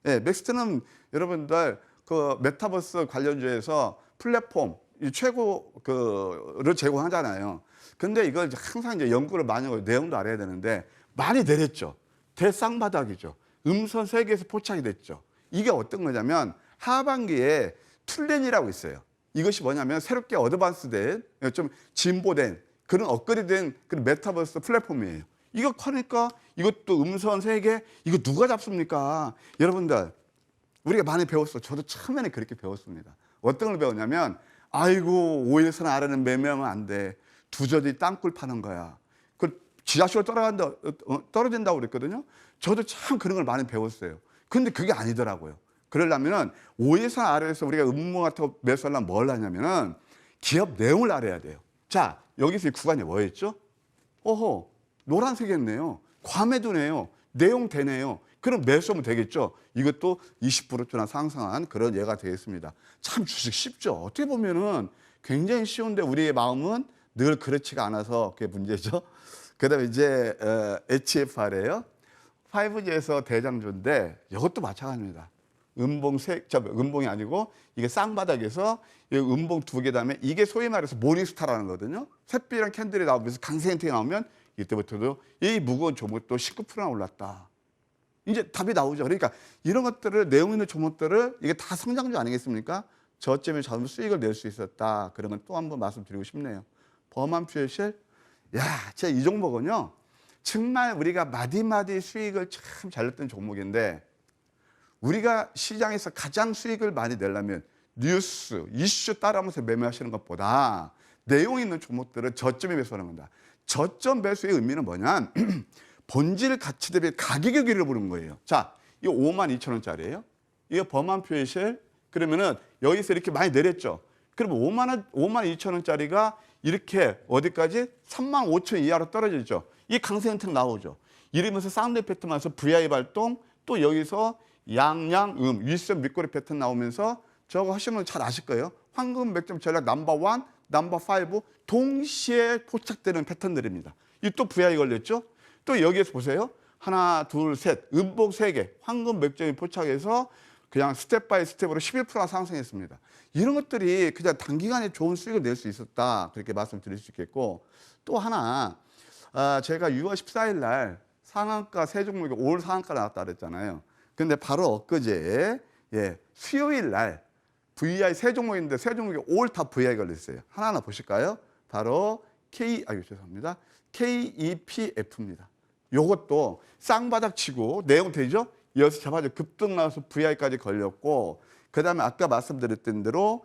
예, 맥스트는 여러분들 그 메타버스 관련주에서 플랫폼 최고를 제공하잖아요. 근데 이걸 항상 이제 연구를 많이 하고 내용도 알아야 되는데 많이 내렸죠. 대쌍바닥이죠. 음선 3개에서 포착이 됐죠. 이게 어떤 거냐면 하반기에 툴렌이라고 있어요. 이것이 뭐냐면 새롭게 어드밴스된 좀 진보된 그런 업그레이드된 그런 메타버스 플랫폼이에요. 이거 커니까 이것도 음선 3개 이거 누가 잡습니까? 여러분들 우리가 많이 배웠어. 저도 처음에는 그렇게 배웠습니다. 어떤 걸 배웠냐면 아이고 5일선 아래는 매매하면 안 돼. 두저지 땅굴 파는 거야. 그 지하철 떨어진다고 그랬거든요. 저도 참 그런 걸 많이 배웠어요. 근데 그게 아니더라고요. 그러려면은 5일선 아래에서 우리가 음모 같은 거 매수하려면 뭘 하냐면은 기업 내용을 알아야 돼요. 자, 여기서 이 구간이 뭐였죠? 노란색이었네요. 과매도네요. 내용 되네요. 그럼 매수하면 되겠죠. 이것도 20%나 상승한 그런 예가 되겠습니다. 참 주식 쉽죠. 어떻게 보면은 굉장히 쉬운데 우리의 마음은 늘 그렇지가 않아서 그게 문제죠. 그다음에 이제 HFR이에요. 5G에서 대장주인데 이것도 마찬가지입니다. 음봉이 아니고 이게 쌍바닥에서 음봉 2개 다음에 이게 소위 말해서 모닝스타라는 거거든요. 샛빛이랑 캔들이 나오면서 강세형태가 나오면 이때부터도 이 무거운 종목도 19%나 올랐다. 이제 답이 나오죠. 그러니까 이런 것들을 내용 있는 종목들을 이게 다 성장주 아니겠습니까? 저점에 잡으면 수익을 낼 수 있었다. 그런 건 또 한 번 말씀드리고 싶네요. 범한 퓨에실, 진짜 이 종목은요. 정말 우리가 마디마디 수익을 참 잘 냈던 종목인데 우리가 시장에서 가장 수익을 많이 내려면 뉴스, 이슈 따라하면서 매매하시는 것보다 내용 있는 종목들을 저점에 매수하는 겁니다. 저점 매수의 의미는 뭐냐? 본질 가치 대비 가격의 길이를 보는 거예요. 자, 이거 52,000원짜리예요. 이거 범한 퓨에실 그러면은 여기서 이렇게 많이 내렸죠. 그러면 52,000원짜리가 이렇게 어디까지 35,000원 이하로 떨어지죠. 이 강세 형태 나오죠. 이러면서 쌍둥이 패턴 나와서 VI 발동 또 여기서 양양음 윗선 밑꼬리 패턴 나오면서 저거 하시면 잘 아실 거예요. 황금 맥점 전략 넘버 1, 넘버 5 동시에 포착되는 패턴들입니다. 이 또 VI 걸렸죠. 또 여기에서 보세요. 하나, 둘, 셋 음봉 3개 황금 맥점이 포착해서 그냥 스텝 바이 스텝으로 11%나 상승했습니다. 이런 것들이 그냥 단기간에 좋은 수익을 낼 수 있었다. 그렇게 말씀드릴 수 있겠고 또 하나 제가 6월 14일 날 상한가 세 종목이 올 상한가 나왔다 그랬잖아요. 근데 바로 엊그제 수요일 날 VI 세 종목인데 세 종목이 올 다 VI 걸렸어요. 하나하나 보실까요? 바로 KEPF입니다. 요것도 쌍바닥 치고 내용 되죠? 여기서 잡아줘 급등 나와서 VI까지 걸렸고 그다음에 아까 말씀드렸던 대로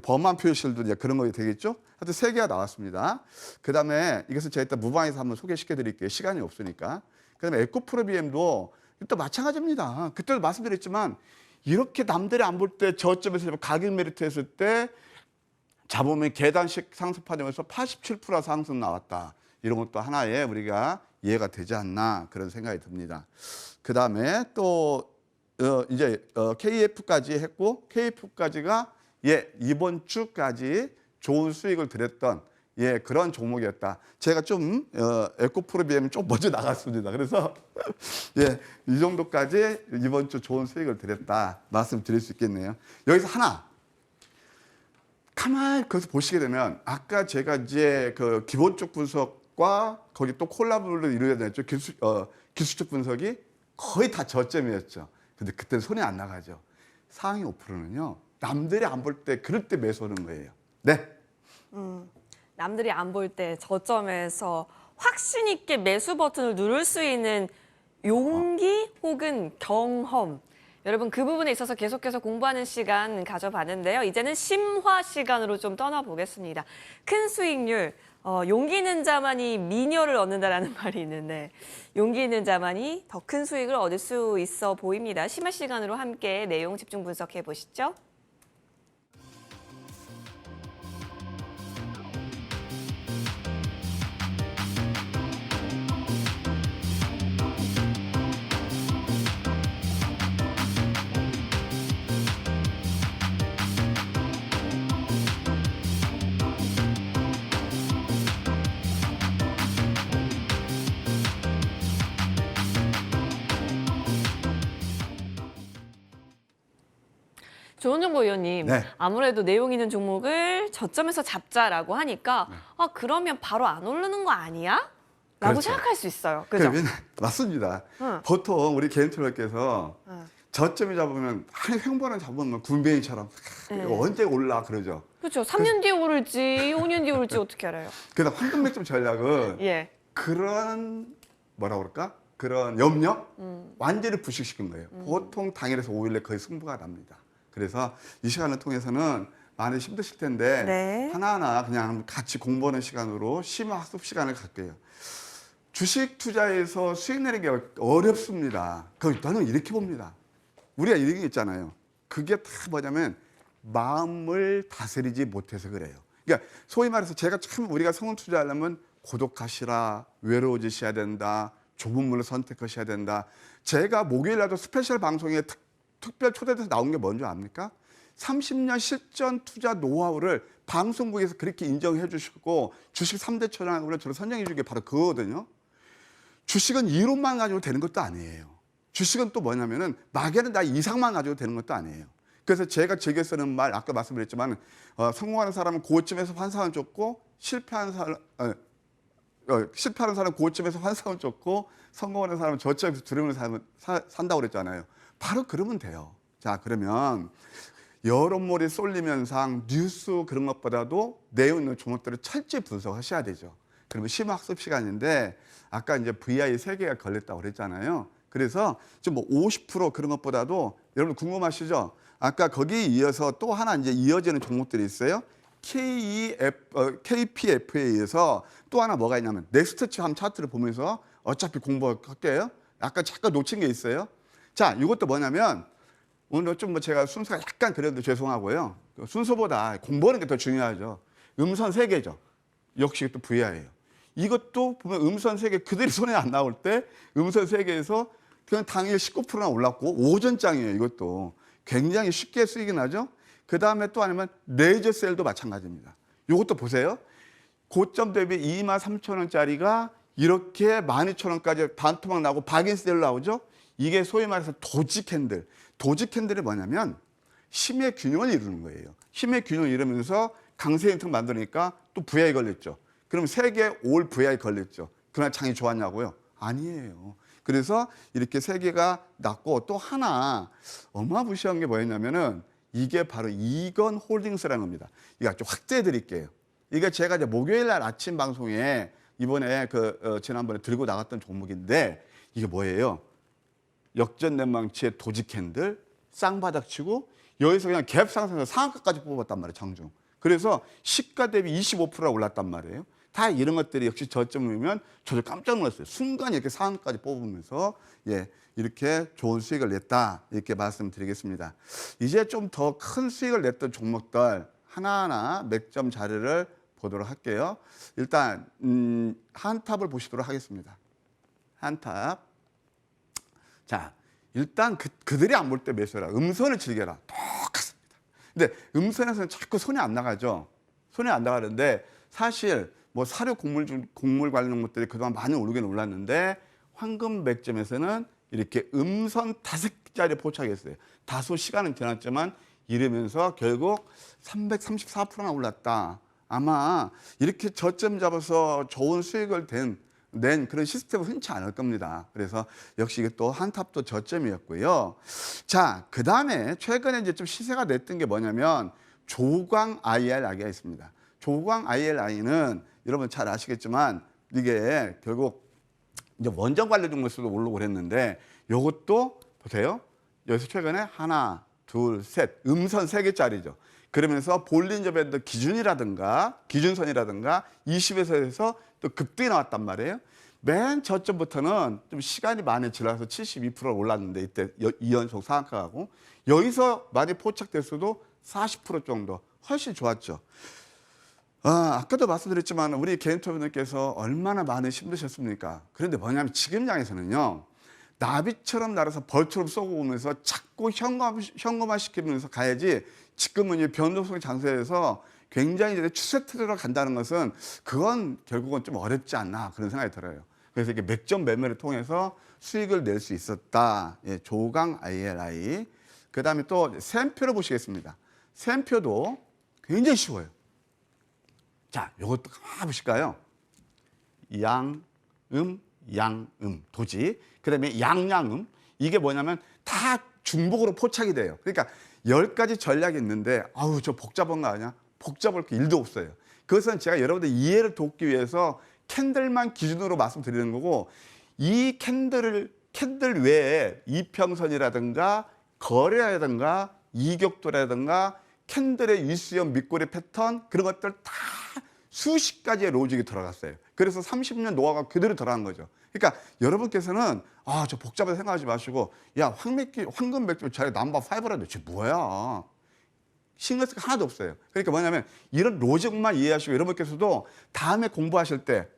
범한 퓨에실도 이제 그런 거 되겠죠? 하여튼 3개가 나왔습니다. 그다음에 이것을 제가 일단 무방에서 한번 소개시켜 드릴게요. 시간이 없으니까. 그다음에 에코프로비엠도 또 마찬가지입니다. 그때도 말씀드렸지만 이렇게 남들이 안 볼 때 저점에서 가격 메리트 했을 때 잡으면 계단식 상승파되면서 87% 상승 나왔다. 이런 것도 하나의 우리가 이해가 되지 않나 그런 생각이 듭니다. 그 다음에 또 이제 KF까지 했고 KF까지가 이번 주까지 좋은 수익을 드렸던 그런 종목이었다. 제가 좀 에코프로 비하면 좀 먼저 나갔습니다. 그래서 이 정도까지 이번 주 좋은 수익을 드렸다 말씀드릴 수 있겠네요. 여기서 하나 가만히 거기서 보시게 되면 아까 제가 이제 그 기본적 분석과 거기 또 콜라보를 이루어야 되죠. 기술적 분석이 거의 다 저점이었죠. 근데 그때는 손이 안 나가죠. 상위 5%는요. 남들이 안 볼 때 그럴 때 매수하는 거예요. 네.
남들이 안 볼 때 저점에서 확신 있게 매수 버튼을 누를 수 있는 용기 혹은 경험. 여러분 그 부분에 있어서 계속해서 공부하는 시간 가져봤는데요. 이제는 심화 시간으로 좀 떠나보겠습니다. 큰 수익률, 용기 있는 자만이 미녀를 얻는다라는 말이 있는데 용기 있는 자만이 더 큰 수익을 얻을 수 있어 보입니다. 심화 시간으로 함께 내용 집중 분석해 보시죠. 조은정보 의원님,
네.
아무래도 내용 있는 종목을 저점에서 잡자라고 하니까 그러면 바로 안 오르는 거 아니야? 라고
그렇죠.
생각할 수 있어요. 그죠?
맞습니다.
응.
보통 우리 개인 트레이더께서 저점이 잡으면 한 횡보는 잡으면 군뱅이처럼 언제 올라 그러죠.
그렇죠. 3년 뒤에 오를지 5년 뒤에 오를지 어떻게 알아요?
그래서 황금 맥점 전략은
예.
그런 뭐라 그럴까? 그런 염려 완전히 부식시킨 거예요. 보통 당일에서 5일 내 거의 승부가 납니다. 그래서 이 시간을 통해서는 많이 힘드실 텐데
네.
하나하나 그냥 같이 공부하는 시간으로 심화 학습 시간을 갖게요. 주식 투자에서 수익 내는 게 어렵습니다. 저는 이렇게 봅니다. 우리가 이런 게 있잖아요. 그게 다 뭐냐면 마음을 다스리지 못해서 그래요. 그러니까 소위 말해서 제가 참 우리가 성공 투자하려면 고독하시라, 외로워지셔야 된다, 좁은 문을 선택하셔야 된다. 제가 목요일날도 스페셜 방송에 특별 초대돼서 나온 게 뭔지 압니까? 30년 실전 투자 노하우를 방송국에서 그렇게 인정해 주시고 주식 3대 천왕으로 저를 선정해 주게 바로 그거거든요. 주식은 이론만 가지고 되는 것도 아니에요. 주식은 또 뭐냐면은 막에는 나 이상만 가지고 되는 것도 아니에요. 그래서 제가 즐겨 쓰는 말 아까 말씀드렸지만 성공하는 사람은 고점에서 환상은 좁고 실패하는 사람은 고점에서 환상은 좁고 성공하는 사람은 저점에서 두려움을 산다고 그랬잖아요. 바로 그러면 돼요. 자, 그러면 여론몰이 쏠림 현상, 뉴스 그런 것보다도 내용 있는 종목들을 철저히 분석하셔야 되죠. 그러면 심화 학습 시간인데 아까 이제 VI 3개가 걸렸다고 그랬잖아요. 그래서 지금 뭐 50% 그런 것보다도 여러분 궁금하시죠? 아까 거기에 이어서 또 하나 이제 이어지는 종목들이 있어요. KPF에 의해서 또 하나 뭐가 있냐면 넥스트치 함 차트를 보면서 어차피 공부할게요. 아까 잠깐 놓친 게 있어요. 자, 이것도 뭐냐면 오늘 좀 뭐 제가 순서가 약간 그래도 죄송하고요. 순서보다 공부하는 게 더 중요하죠. 음선 3개죠. 역시 또 VI예요. 이것도 보면 음선 3개 그들이 손에 안 나올 때 음선 3개에서 그냥 당일 19%나 올랐고 오전장이에요. 이것도 굉장히 쉽게 수익이 나죠. 그 다음에 또 아니면 레이저셀도 마찬가지입니다. 이것도 보세요. 고점 대비 23,000원짜리가 이렇게 12,000원까지 반토막 나고 박인세로 나오죠. 이게 소위 말해서 도지 캔들. 도지 캔들이 뭐냐면 힘의 균형을 이루는 거예요. 힘의 균형을 이루면서 강세 형태 만드니까 또 VI 걸렸죠. 그럼 3개 올 VI 걸렸죠. 그러나 장이 좋았냐고요? 아니에요. 그래서 이렇게 3개가 났고 또 하나 어마무시한 게 뭐였냐면은 이게 바로 이건 홀딩스라는 겁니다. 이거 좀 확대해 드릴게요. 이게 제가 이제 목요일 날 아침 방송에 이번에 지난번에 들고 나갔던 종목인데 이게 뭐예요? 역전된망치의 도지 캔들 쌍바닥 치고 여기서 그냥 갭 상승해서 상한가까지 뽑았단 말이에요. 장중. 그래서 시가 대비 25%가 올랐단 말이에요. 다 이런 것들이 역시 저점이면 저도 깜짝 놀랐어요. 순간 이렇게 상한가까지 뽑으면서 이렇게 좋은 수익을 냈다 이렇게 말씀드리겠습니다. 이제 좀 더 큰 수익을 냈던 종목들 하나하나 맥점 자료를 보도록 할게요. 일단 한탑을 보시도록 하겠습니다. 한탑. 자, 일단 그들이 안 볼 때 매수해라. 음선을 즐겨라. 똑같습니다. 근데 음선에서는 자꾸 손이 안 나가죠. 손이 안 나가는데 사실 뭐 사료 곡물 관련 것들이 그동안 많이 오르긴 올랐는데 황금 맥점에서는 이렇게 음선 5개짜리 포착했어요. 다소 시간은 지났지만 이러면서 결국 334%나 올랐다. 아마 이렇게 저점 잡아서 좋은 수익을 낸 그런 시스템은 흔치 않을 겁니다. 그래서 역시 이게 또 한탑도 저점이었고요. 자, 그 다음에 최근에 이제 좀 시세가 냈던 게 뭐냐면 조광 IRI가 있습니다. 조광 IRI는 여러분 잘 아시겠지만 이게 결국 이제 원전 관련 종목에서도 오르고 그랬는데 이것도 보세요. 여기서 최근에 하나, 둘, 셋 음선 3개짜리죠. 그러면서 볼린저 밴드 기준선이라든가 20에서 해서 또 급등이 나왔단 말이에요. 맨 저점부터는 좀 시간이 많이 지나서 72% 올랐는데 이때 2연속 상한가하고 여기서 많이 포착됐어도 40% 정도 훨씬 좋았죠. 아까도 말씀드렸지만 우리 개인 투자분들께서 얼마나 많이 힘드셨습니까? 그런데 뭐냐면 지금 장에서는요. 나비처럼 날아서 벌처럼 쏘고 오면서 자꾸 현금화시키면서 가야지 지금은 이 변동성 장세에서 굉장히 이제 추세 틀으로 간다는 것은 그건 결국은 좀 어렵지 않나 그런 생각이 들어요. 그래서 이렇게 맥점 매매를 통해서 수익을 낼 수 있었다. 예, 조강 IRI. 그 다음에 또 샘표를 보시겠습니다. 샘표도 굉장히 쉬워요. 자, 이것도 한번 보실까요? 양음, 도지. 그 다음에 양양음. 이게 뭐냐면 다 중복으로 포착이 돼요. 그러니까 10가지 전략이 있는데 아우 저 복잡한 거 아니야? 복잡할 게 1도 없어요. 그것은 제가 여러분들 이해를 돕기 위해서 캔들만 기준으로 말씀드리는 거고 이 캔들 외에 이평선이라든가 거래라든가 이격도라든가 캔들의 일수형 밑꼬리 패턴 그런 것들 다 수십 가지의 로직이 들어갔어요. 그래서 30년 노하우가 그대로 들어간 거죠. 그러니까 여러분께서는 저 복잡하게 생각하지 마시고 야 황금 맥주 자리 넘버 5라도 대체 뭐야? 신경 쓸 게 하나도 없어요. 그러니까 뭐냐면 이런 로직만 이해하시고 여러분께서도 다음에 공부하실 때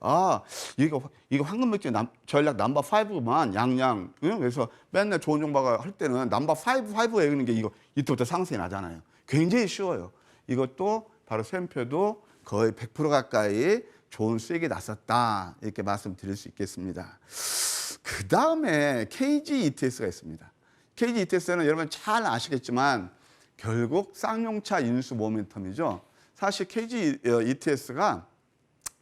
이거 황금 맥주 전략 넘버 5만 양양 그래서 맨날 좋은 종바가 할 때는 넘버 5 외우는 게 이때부터 상승이 나잖아요. 굉장히 쉬워요. 이것도 바로 샘표도 거의 100% 가까이 좋은 수익이 났었다 이렇게 말씀드릴 수 있겠습니다. 그 다음에 KG ETS가 있습니다. KG ETS는 여러분 잘 아시겠지만 결국 쌍용차 인수 모멘텀이죠. 사실 KG ETS가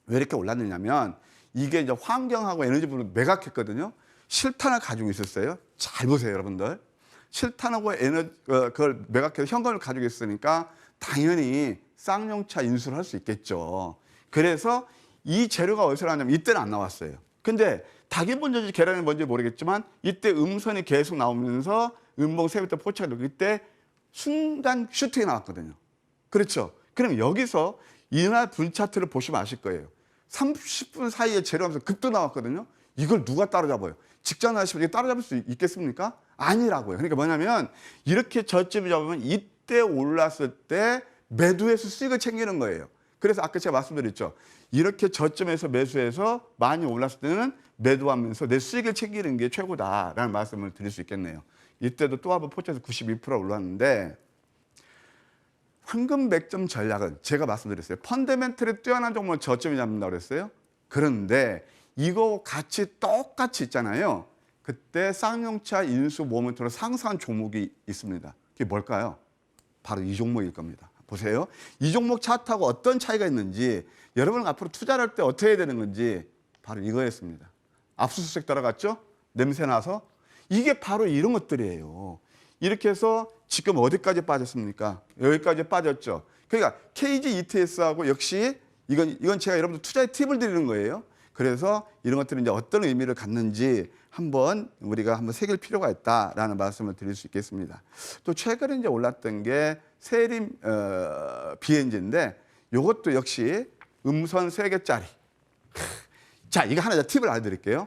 왜 이렇게 올랐느냐면 이게 이제 환경하고 에너지 부분을 매각했거든요. 실탄을 가지고 있었어요. 잘 보세요, 여러분들. 실탄하고 그걸 매각해서 현금을 가지고 있으니까 당연히 쌍용차 인수를 할 수 있겠죠. 그래서 이 재료가 어디서 나왔냐면 이때는 안 나왔어요. 근데 닭이 먼저인지 계란이 먼저인지 모르겠지만 이때 음선이 계속 나오면서 음봉 3부터 포착이 되고 이때 순간 슈팅이 나왔거든요. 그렇죠. 그럼 여기서 이날 분 차트를 보시면 아실 거예요. 30분 사이에 재료하면서 급도 나왔거든요. 이걸 누가 따라잡아요? 직장 하시면 이게 따라잡을 수 있겠습니까? 아니라고요. 그러니까 뭐냐면 이렇게 저점을 잡으면 이때 올랐을 때 매도해서 수익을 챙기는 거예요. 그래서 아까 제가 말씀드렸죠. 이렇게 저점에서 매수해서 많이 올랐을 때는 매도하면서 내 수익을 챙기는 게 최고다라는 말씀을 드릴 수 있겠네요. 이때도 또 한번 포착해서 92% 올랐는데 황금 맥점 전략은 제가 말씀드렸어요. 펀더멘털이 뛰어난 종목을 저점이 잡는다고 그랬어요. 그런데 이거 똑같이 있잖아요. 그때 쌍용차 인수 모멘텀으로 상승한 종목이 있습니다. 그게 뭘까요? 바로 이 종목일 겁니다. 보세요. 이 종목 차트하고 어떤 차이가 있는지 여러분 앞으로 투자를 할 때 어떻게 해야 되는 건지 바로 이거였습니다. 압수수색 들어갔죠? 냄새 나서 이게 바로 이런 것들이에요. 이렇게 해서 지금 어디까지 빠졌습니까? 여기까지 빠졌죠. 그러니까 KG ETS하고 역시 이건 제가 여러분들 투자의 팁을 드리는 거예요. 그래서 이런 것들은 이제 어떤 의미를 갖는지 우리가 한번 새길 필요가 있다라는 말씀을 드릴 수 있겠습니다. 또 최근에 이제 올랐던 게 세림 BNG인데 이것도 역시 음선 3개짜리. 자, 이거 하나 팁을 알려드릴게요.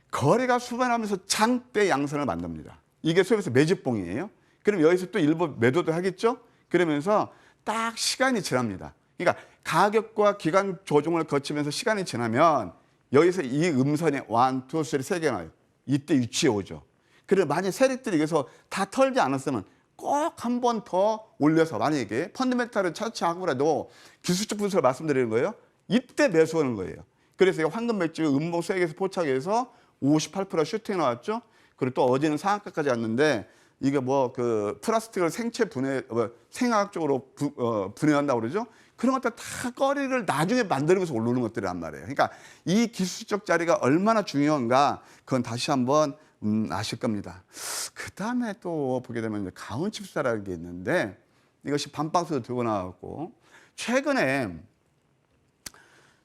거래가 수반하면서 장대 양선을 만듭니다. 이게 소위에서 매집봉이에요. 그럼 여기서 또 일부 매도도 하겠죠? 그러면서 딱 시간이 지납니다. 그러니까 가격과 기간 조정을 거치면서 시간이 지나면 여기서 이 음선이 1, 2, 3, 3개 나요. 이때 위치에 오죠. 그리고 만약 세력들이 여기서 다 털지 않았으면 꼭 한 번 더 올려서 만약에 펀드멘탈을 차치하고라도 기술적 분석을 말씀드리는 거예요. 이때 매수하는 거예요. 그래서 황금 맥주 음봉 수액에서 포착해서 58% 슈팅이 나왔죠. 그리고 또 어제는 상한가까지 왔는데 이게 뭐 그 플라스틱을 생체 분해 생화학적으로 분해한다고 그러죠. 그런 것들 다 거리를 나중에 만들면서 오르는 것들이란 말이에요. 그러니까 이 기술적 자리가 얼마나 중요한가 그건 다시 한번 아실 겁니다. 그 다음에 또 보게 되면 가온칩스라는 게 있는데 이것이 반박스도 들고 나왔고 최근에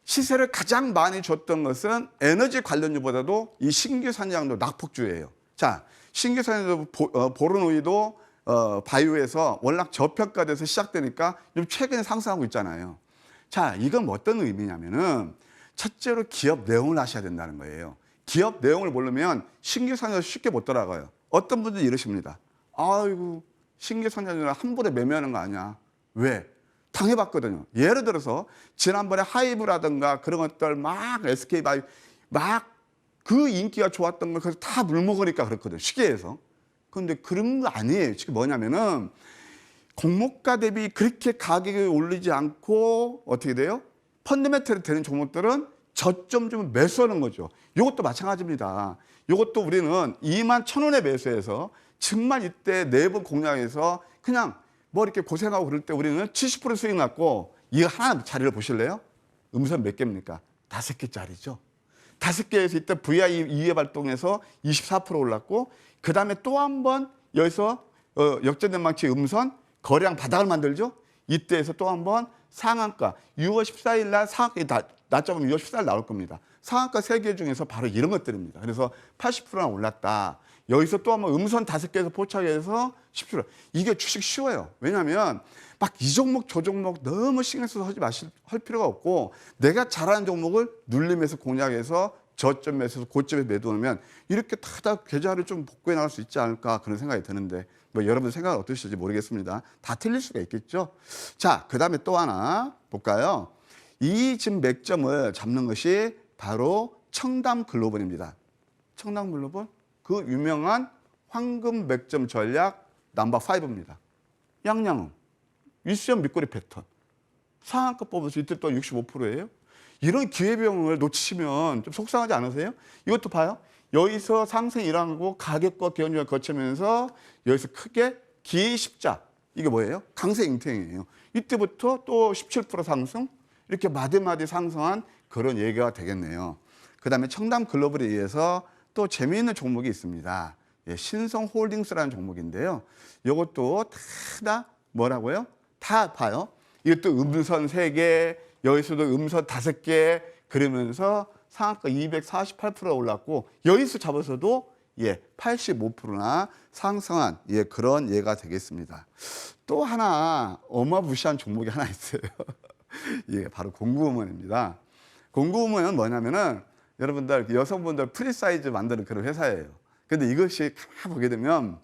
시세를 가장 많이 줬던 것은 에너지 관련주보다도 이 신규 산양도 낙폭주예요. 자, 신규 산양도 보르노이도 바이오에서 워낙 저평가돼서 시작되니까 좀 최근에 상승하고 있잖아요. 자, 이건 어떤 의미냐면은 첫째로 기업 내용을 아셔야 된다는 거예요. 기업 내용을 모르면 신규 산양도 쉽게 못 따라가요. 어떤 분들이 이러십니다. 아이고, 신규 산양을 한 번에 매매하는 거 아니야. 왜? 당해봤거든요. 예를 들어서 지난번에 하이브라든가 그런 것들 막 SK바이오 막 그 인기가 좋았던 걸 그래서 다 물먹으니까 그렇거든요. 시계에서. 그런데 그런 거 아니에요. 지금 뭐냐면은 공모가 대비 그렇게 가격이 오르지 않고 어떻게 돼요? 펀드멘털이 되는 종목들은 저점 좀 매수하는 거죠. 이것도 마찬가지입니다. 이것도 우리는 21,000원에 매수해서 정말 이때 4번 공략해서 그냥 뭐 이렇게 고생하고 그럴 때 우리는 70% 수익 났고 이거 하나 자리를 보실래요? 음선 몇 개입니까? 5개짜리죠. 5개에서 이때 VI 2회 발동해서 24% 올랐고 그 다음에 또 한 번 여기서 역전된 망치 음선 거래량 바닥을 만들죠. 이때에서 또 한 번 상한가 6월 14일 날 상한가 낮잡으면 6월 14일 나올 겁니다. 상한가 3개 중에서 바로 이런 것들입니다. 그래서 80%나 올랐다. 여기서 또 한번 음선 5개에서 포착해서 10%. 이게 주식 쉬워요. 왜냐하면 막 이 종목 저 종목 너무 신경 써서 할 필요가 없고 내가 잘하는 종목을 눌림에서 공략해서 저점에서 고점에 매도하면 이렇게 다 계좌를 좀 복구해 나갈 수 있지 않을까 그런 생각이 드는데 뭐 여러분 생각은 어떠실지 모르겠습니다. 다 틀릴 수가 있겠죠. 자, 그다음에 또 하나 볼까요? 이 지금 맥점을 잡는 것이 바로 청담 글로벌입니다. 청담 글로벌 그 유명한 황금 맥점 전략 넘버 5입니다. 양양음, 윗수염 밑꼬리 패턴. 상한가 뽑아서 이때 또 65%예요. 이런 기회비용을 놓치시면 좀 속상하지 않으세요? 이것도 봐요. 여기서 상승 일어나고 가격과 기원주가 거치면서 여기서 크게 기십자. 이게 뭐예요? 강세 잉탱이에요. 이때부터 또 17% 상승. 이렇게 마디마디 상승한 그런 얘기가 되겠네요. 그 다음에 청담 글로벌에 의해서 또 재미있는 종목이 있습니다. 예, 신성홀딩스라는 종목인데요. 이것도 다 뭐라고요? 다 봐요. 이것도 음선 3개, 여기서도 음선 5개 그러면서 상한가 248% 올랐고 여기서 잡아서도 예, 85%나 상승한 예, 그런 예가 되겠습니다. 또 하나 어마무시한 종목이 하나 있어요. 이게 바로 공구음원입니다. 공구음원은 뭐냐면은 여러분들 여성분들 프리사이즈 만드는 그런 회사예요. 근데 이것이 가만 보게 되면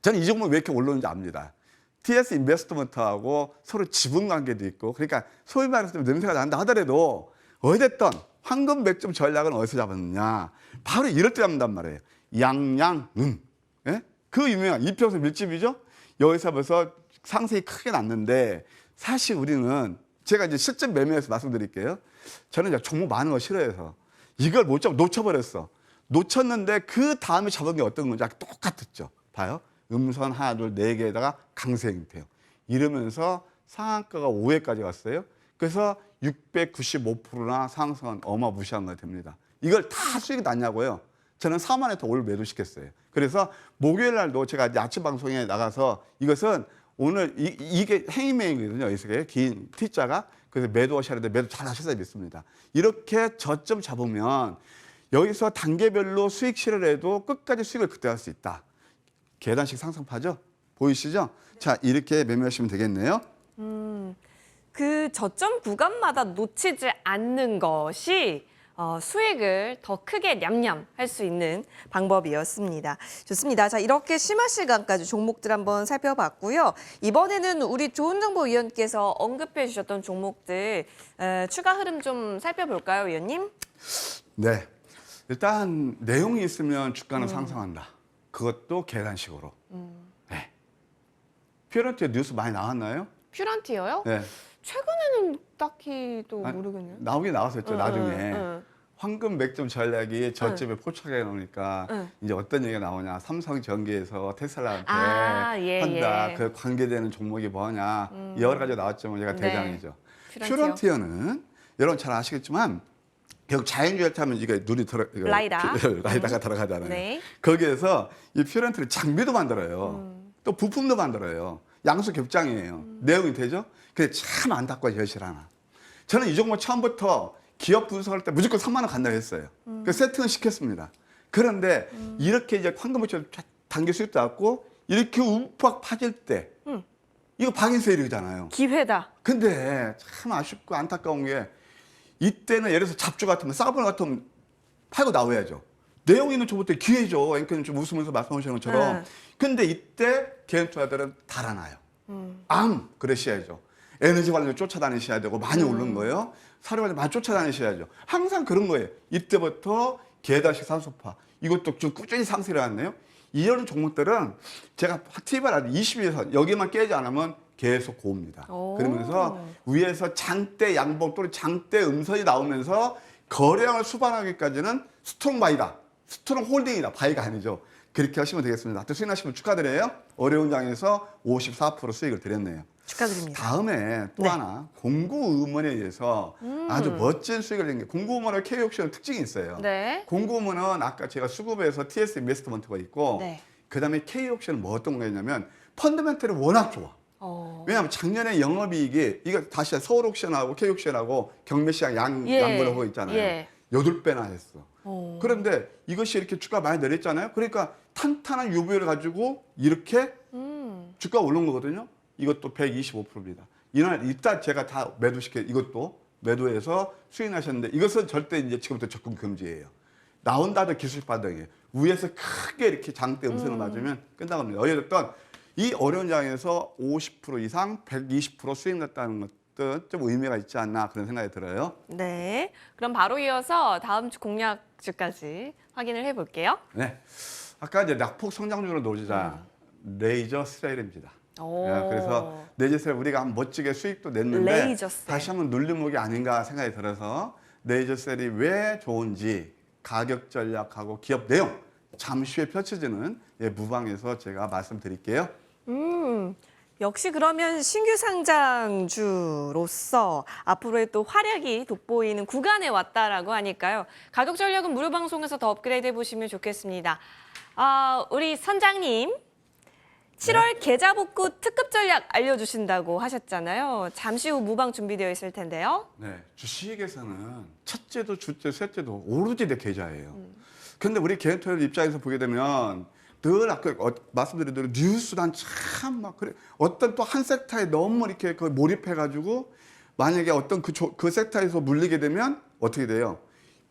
저는 이 종목이 왜 이렇게 올랐는지 압니다. TS 인베스트먼트하고 서로 지분 관계도 있고 그러니까 소위 말해서 냄새가 난다 하더라도 어쨌든 황금 맥점 전략은 어디서 잡았느냐 바로 이럴 때 잡는단 말이에요. 양양음 예? 그 유명한 이평선 밀집이죠. 여기서 벌써 상승이 크게 났는데 사실 우리는 제가 이제 실전 매매에서 말씀드릴게요. 저는 이제 종목 많은 거 싫어해서 이걸 못 잡고 놓쳐버렸어. 놓쳤는데 그 다음에 잡은 게 어떤 건지 똑같았죠. 봐요. 음선 하나, 둘, 4개에다가 강세 형태요. 이러면서 상한가가 5회까지 갔어요. 그래서 695%나 상승한 어마무시한 거 됩니다. 이걸 다 수익이 났냐고요? 저는 4만 원 더 올 매도시켰어요. 그래서 목요일 날도 제가 이제 아침 방송에 나가서 이것은 오늘 이게 행위매이거든요. 여기서 긴 T자가. 그래서 매도하셔야 되는데 매도 잘 하셔야 믿습니다. 이렇게 저점 잡으면 여기서 단계별로 수익 실을 해도 끝까지 수익을 극대화할 수 있다. 계단식 상승파죠? 보이시죠? 자, 이렇게 매매하시면 되겠네요.
그 저점 구간마다 놓치지 않는 것이 수익을 더 크게 냠냠 할 수 있는 방법이었습니다. 좋습니다. 자, 이렇게 심화실감까지 종목들 한번 살펴봤고요. 이번에는 우리 조은정보위원께서 언급해 주셨던 종목들 추가 흐름 좀 살펴볼까요, 위원님?
네. 일단 내용이 있으면 주가는 상승한다. 그것도 계단식으로. 네. 퓨런티어 뉴스 많이 나왔나요?
퓨런티어요?
네.
최근에는 딱히 또
아니,
모르겠네요.
나오긴 나왔었죠. 나중에.
응.
황금 맥점 전략이 저점에 포착해 놓으니까
응.
이제 어떤 얘기가 나오냐. 삼성전기에서 테슬라한테
예,
한다.
예.
그 관계되는 종목이 뭐냐. 여러 가지 나왔지만 얘가
네.
대장이죠.
퓨런티어.
퓨런티어는 여러분 잘 아시겠지만 결국 자연주의 하면 이게 눈이 라이다가 들어가잖아요.
네.
거기에서 이 퓨런티는 장비도 만들어요. 또 부품도 만들어요. 양수 겹장이에요. 내용이 되죠? 근데 참 안타까워 현실 하나. 저는 이 종목 처음부터 기업 분석할 때 무조건 3만 원 간다고 했어요. 그 세팅을 시켰습니다. 그런데 이렇게 이제 황금물질 단기 수익도 왔고 이렇게 우팍 파질 때 이거 박인 세일이잖아요.
기회다.
근데 참 아쉽고 안타까운 게 이때는 예를 들어서 잡주 같으면 싸구려 같으면 팔고 나와야죠. 내용 있는 종목들 기회죠. 앵커님 좀 웃으면서 말씀하시는 것처럼. 근데 이때 개인 투자들은 달아나요. 그러셔야죠. 에너지 관련 쫓아다니셔야 되고 많이 오른 거예요. 사료 관련 많이 쫓아다니셔야죠. 항상 그런 거예요. 이때부터 계단식 산소파 이것도 좀 꾸준히 상승해 왔네요. 이런 종목들은 제가 TV를 22에서 여기만 깨지 않으면 계속 고옵니다. 그러면서 위에서 장대 양봉 또는 장대 음선이 나오면서 거래량을 수반하기까지는 스트롱 바이다. 스트롱 홀딩이다. 바이가 아니죠. 그렇게 하시면 되겠습니다. 하여튼 수익나시면 축하드려요. 어려운 장에서 54% 수익을 드렸네요.
축하드립니다.
다음에 또 하나 공구음원에 의해서 아주 멋진 수익을 낸 게 공구음원의 K옥션의 특징이 있어요.
네.
공구음원은 아까 제가 수급에서 TS 인베스트먼트가 있고
네.
그다음에 K옥션은 뭐 어떤 거였냐면 펀더멘털이 워낙 좋아. 왜냐하면 작년에 영업이익이 이거 다시 서울옥션하고 K옥션하고 경매시장 양분을 하고 있잖아요.
예.
8배나 했어. 그런데 이것이 이렇게 주가 많이 내렸잖아요. 그러니까 탄탄한 유보율을 가지고 이렇게 주가 오른 거거든요. 이것도 125%입니다. 이따 제가 다 매도시켜 이것도 매도해서 수익나셨는데 이것은 절대 이제 지금부터 적금 금지예요. 나온다도 기술 반등이에요. 위에서 크게 이렇게 장대 음선을 맞으면 끝나갑니다. 어쨌든 이 어려운 장에서 50% 이상 120% 수익 났다는 것도 좀 의미가 있지 않나 그런 생각이 들어요.
네. 그럼 바로 이어서 다음 주 공략주까지 확인을 해볼게요.
네. 아까 이제 낙폭 성장률을 노리자 레이저 스레일입니다. 그래서 레이저셀 우리가 한 멋지게 수익도 냈는데
레이저셀.
다시 한번 눌림목이 아닌가 생각이 들어서 레이저셀이 왜 좋은지 가격 전략하고 기업 내용 잠시 후에 펼쳐지는 무방에서 제가 말씀드릴게요.
역시 그러면 신규 상장주로서 앞으로의 또 활약이 돋보이는 구간에 왔다라고 하니까요. 가격 전략은 무료 방송에서 더 업그레이드 해보시면 좋겠습니다. 우리 선장님. 7월 계좌 복구 특급 전략 알려주신다고 하셨잖아요. 잠시 후 무방 준비되어 있을 텐데요.
네, 주식에서는 첫째도 주째, 셋째도 오로지 내 계좌예요. 근데 우리 개인 투자자 입장에서 보게 되면 늘 아까 말씀드린 대로 뉴스란 참 막 그래 어떤 또 한 섹터에 너무 이렇게 몰입해가지고 만약에 어떤 그 섹터에서 물리게 되면 어떻게 돼요?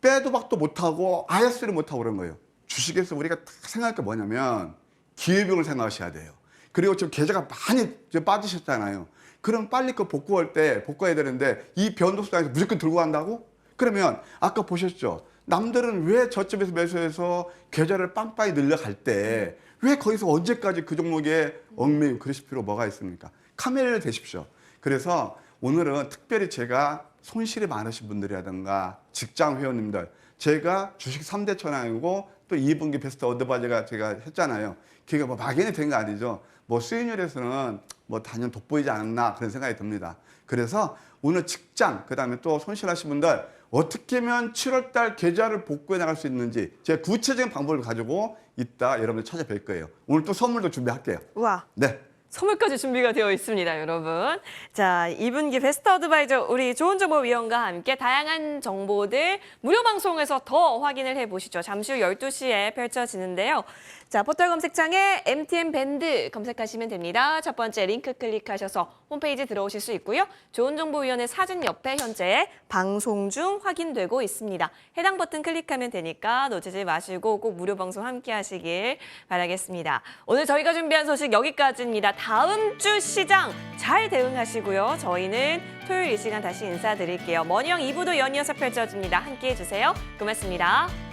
빼도 박도 못하고 아예 수를 못하고 그런 거예요. 주식에서 우리가 생각할 게 뭐냐면 기회비용을 생각하셔야 돼요. 그리고 지금 계좌가 많이 빠지셨잖아요. 그럼 빨리 그 복구할 때 복구해야 되는데 이 변동수당에서 무조건 들고 간다고? 그러면 아까 보셨죠? 남들은 왜 저점에서 매수해서 계좌를 빵빵히 늘려갈 때 왜 거기서 언제까지 그 종목에 얽매이고 그러실 필요 뭐가 있습니까? 카메라를 대십시오. 그래서 오늘은 특별히 제가 손실이 많으신 분들이라든가 직장 회원님들 제가 주식 3대 천왕이고 또 2분기 베스트 어드바이저가 제가 했잖아요. 그게 뭐 막연히 된 거 아니죠. 뭐 수익률에서는 뭐 단연 돋보이지 않았나 그런 생각이 듭니다. 그래서 오늘 직장 그다음에 또 손실하신 분들 어떻게 하면 7월 달 계좌를 복구해 나갈 수 있는지 제가 구체적인 방법을 가지고 이따 여러분들 찾아뵐 거예요. 오늘 또 선물도 준비할게요.
우와.
네.
선물까지 준비가 되어 있습니다, 여러분. 자, 2분기 베스트 어드바이저 우리 좋은정보위원과 함께 다양한 정보들 무료 방송에서 더 확인을 해보시죠. 잠시 후 12시에 펼쳐지는데요. 자, 포털 검색창에 MTN 밴드 검색하시면 됩니다. 첫 번째 링크 클릭하셔서 홈페이지 들어오실 수 있고요. 좋은정보위원회 사진 옆에 현재 방송 중 확인되고 있습니다. 해당 버튼 클릭하면 되니까 놓치지 마시고 꼭 무료 방송 함께 하시길 바라겠습니다. 오늘 저희가 준비한 소식 여기까지입니다. 다음 주 시장 잘 대응하시고요. 저희는 토요일 이 시간 다시 인사드릴게요. 머니형 2부도 연이어서 펼쳐집니다. 함께해 주세요. 고맙습니다.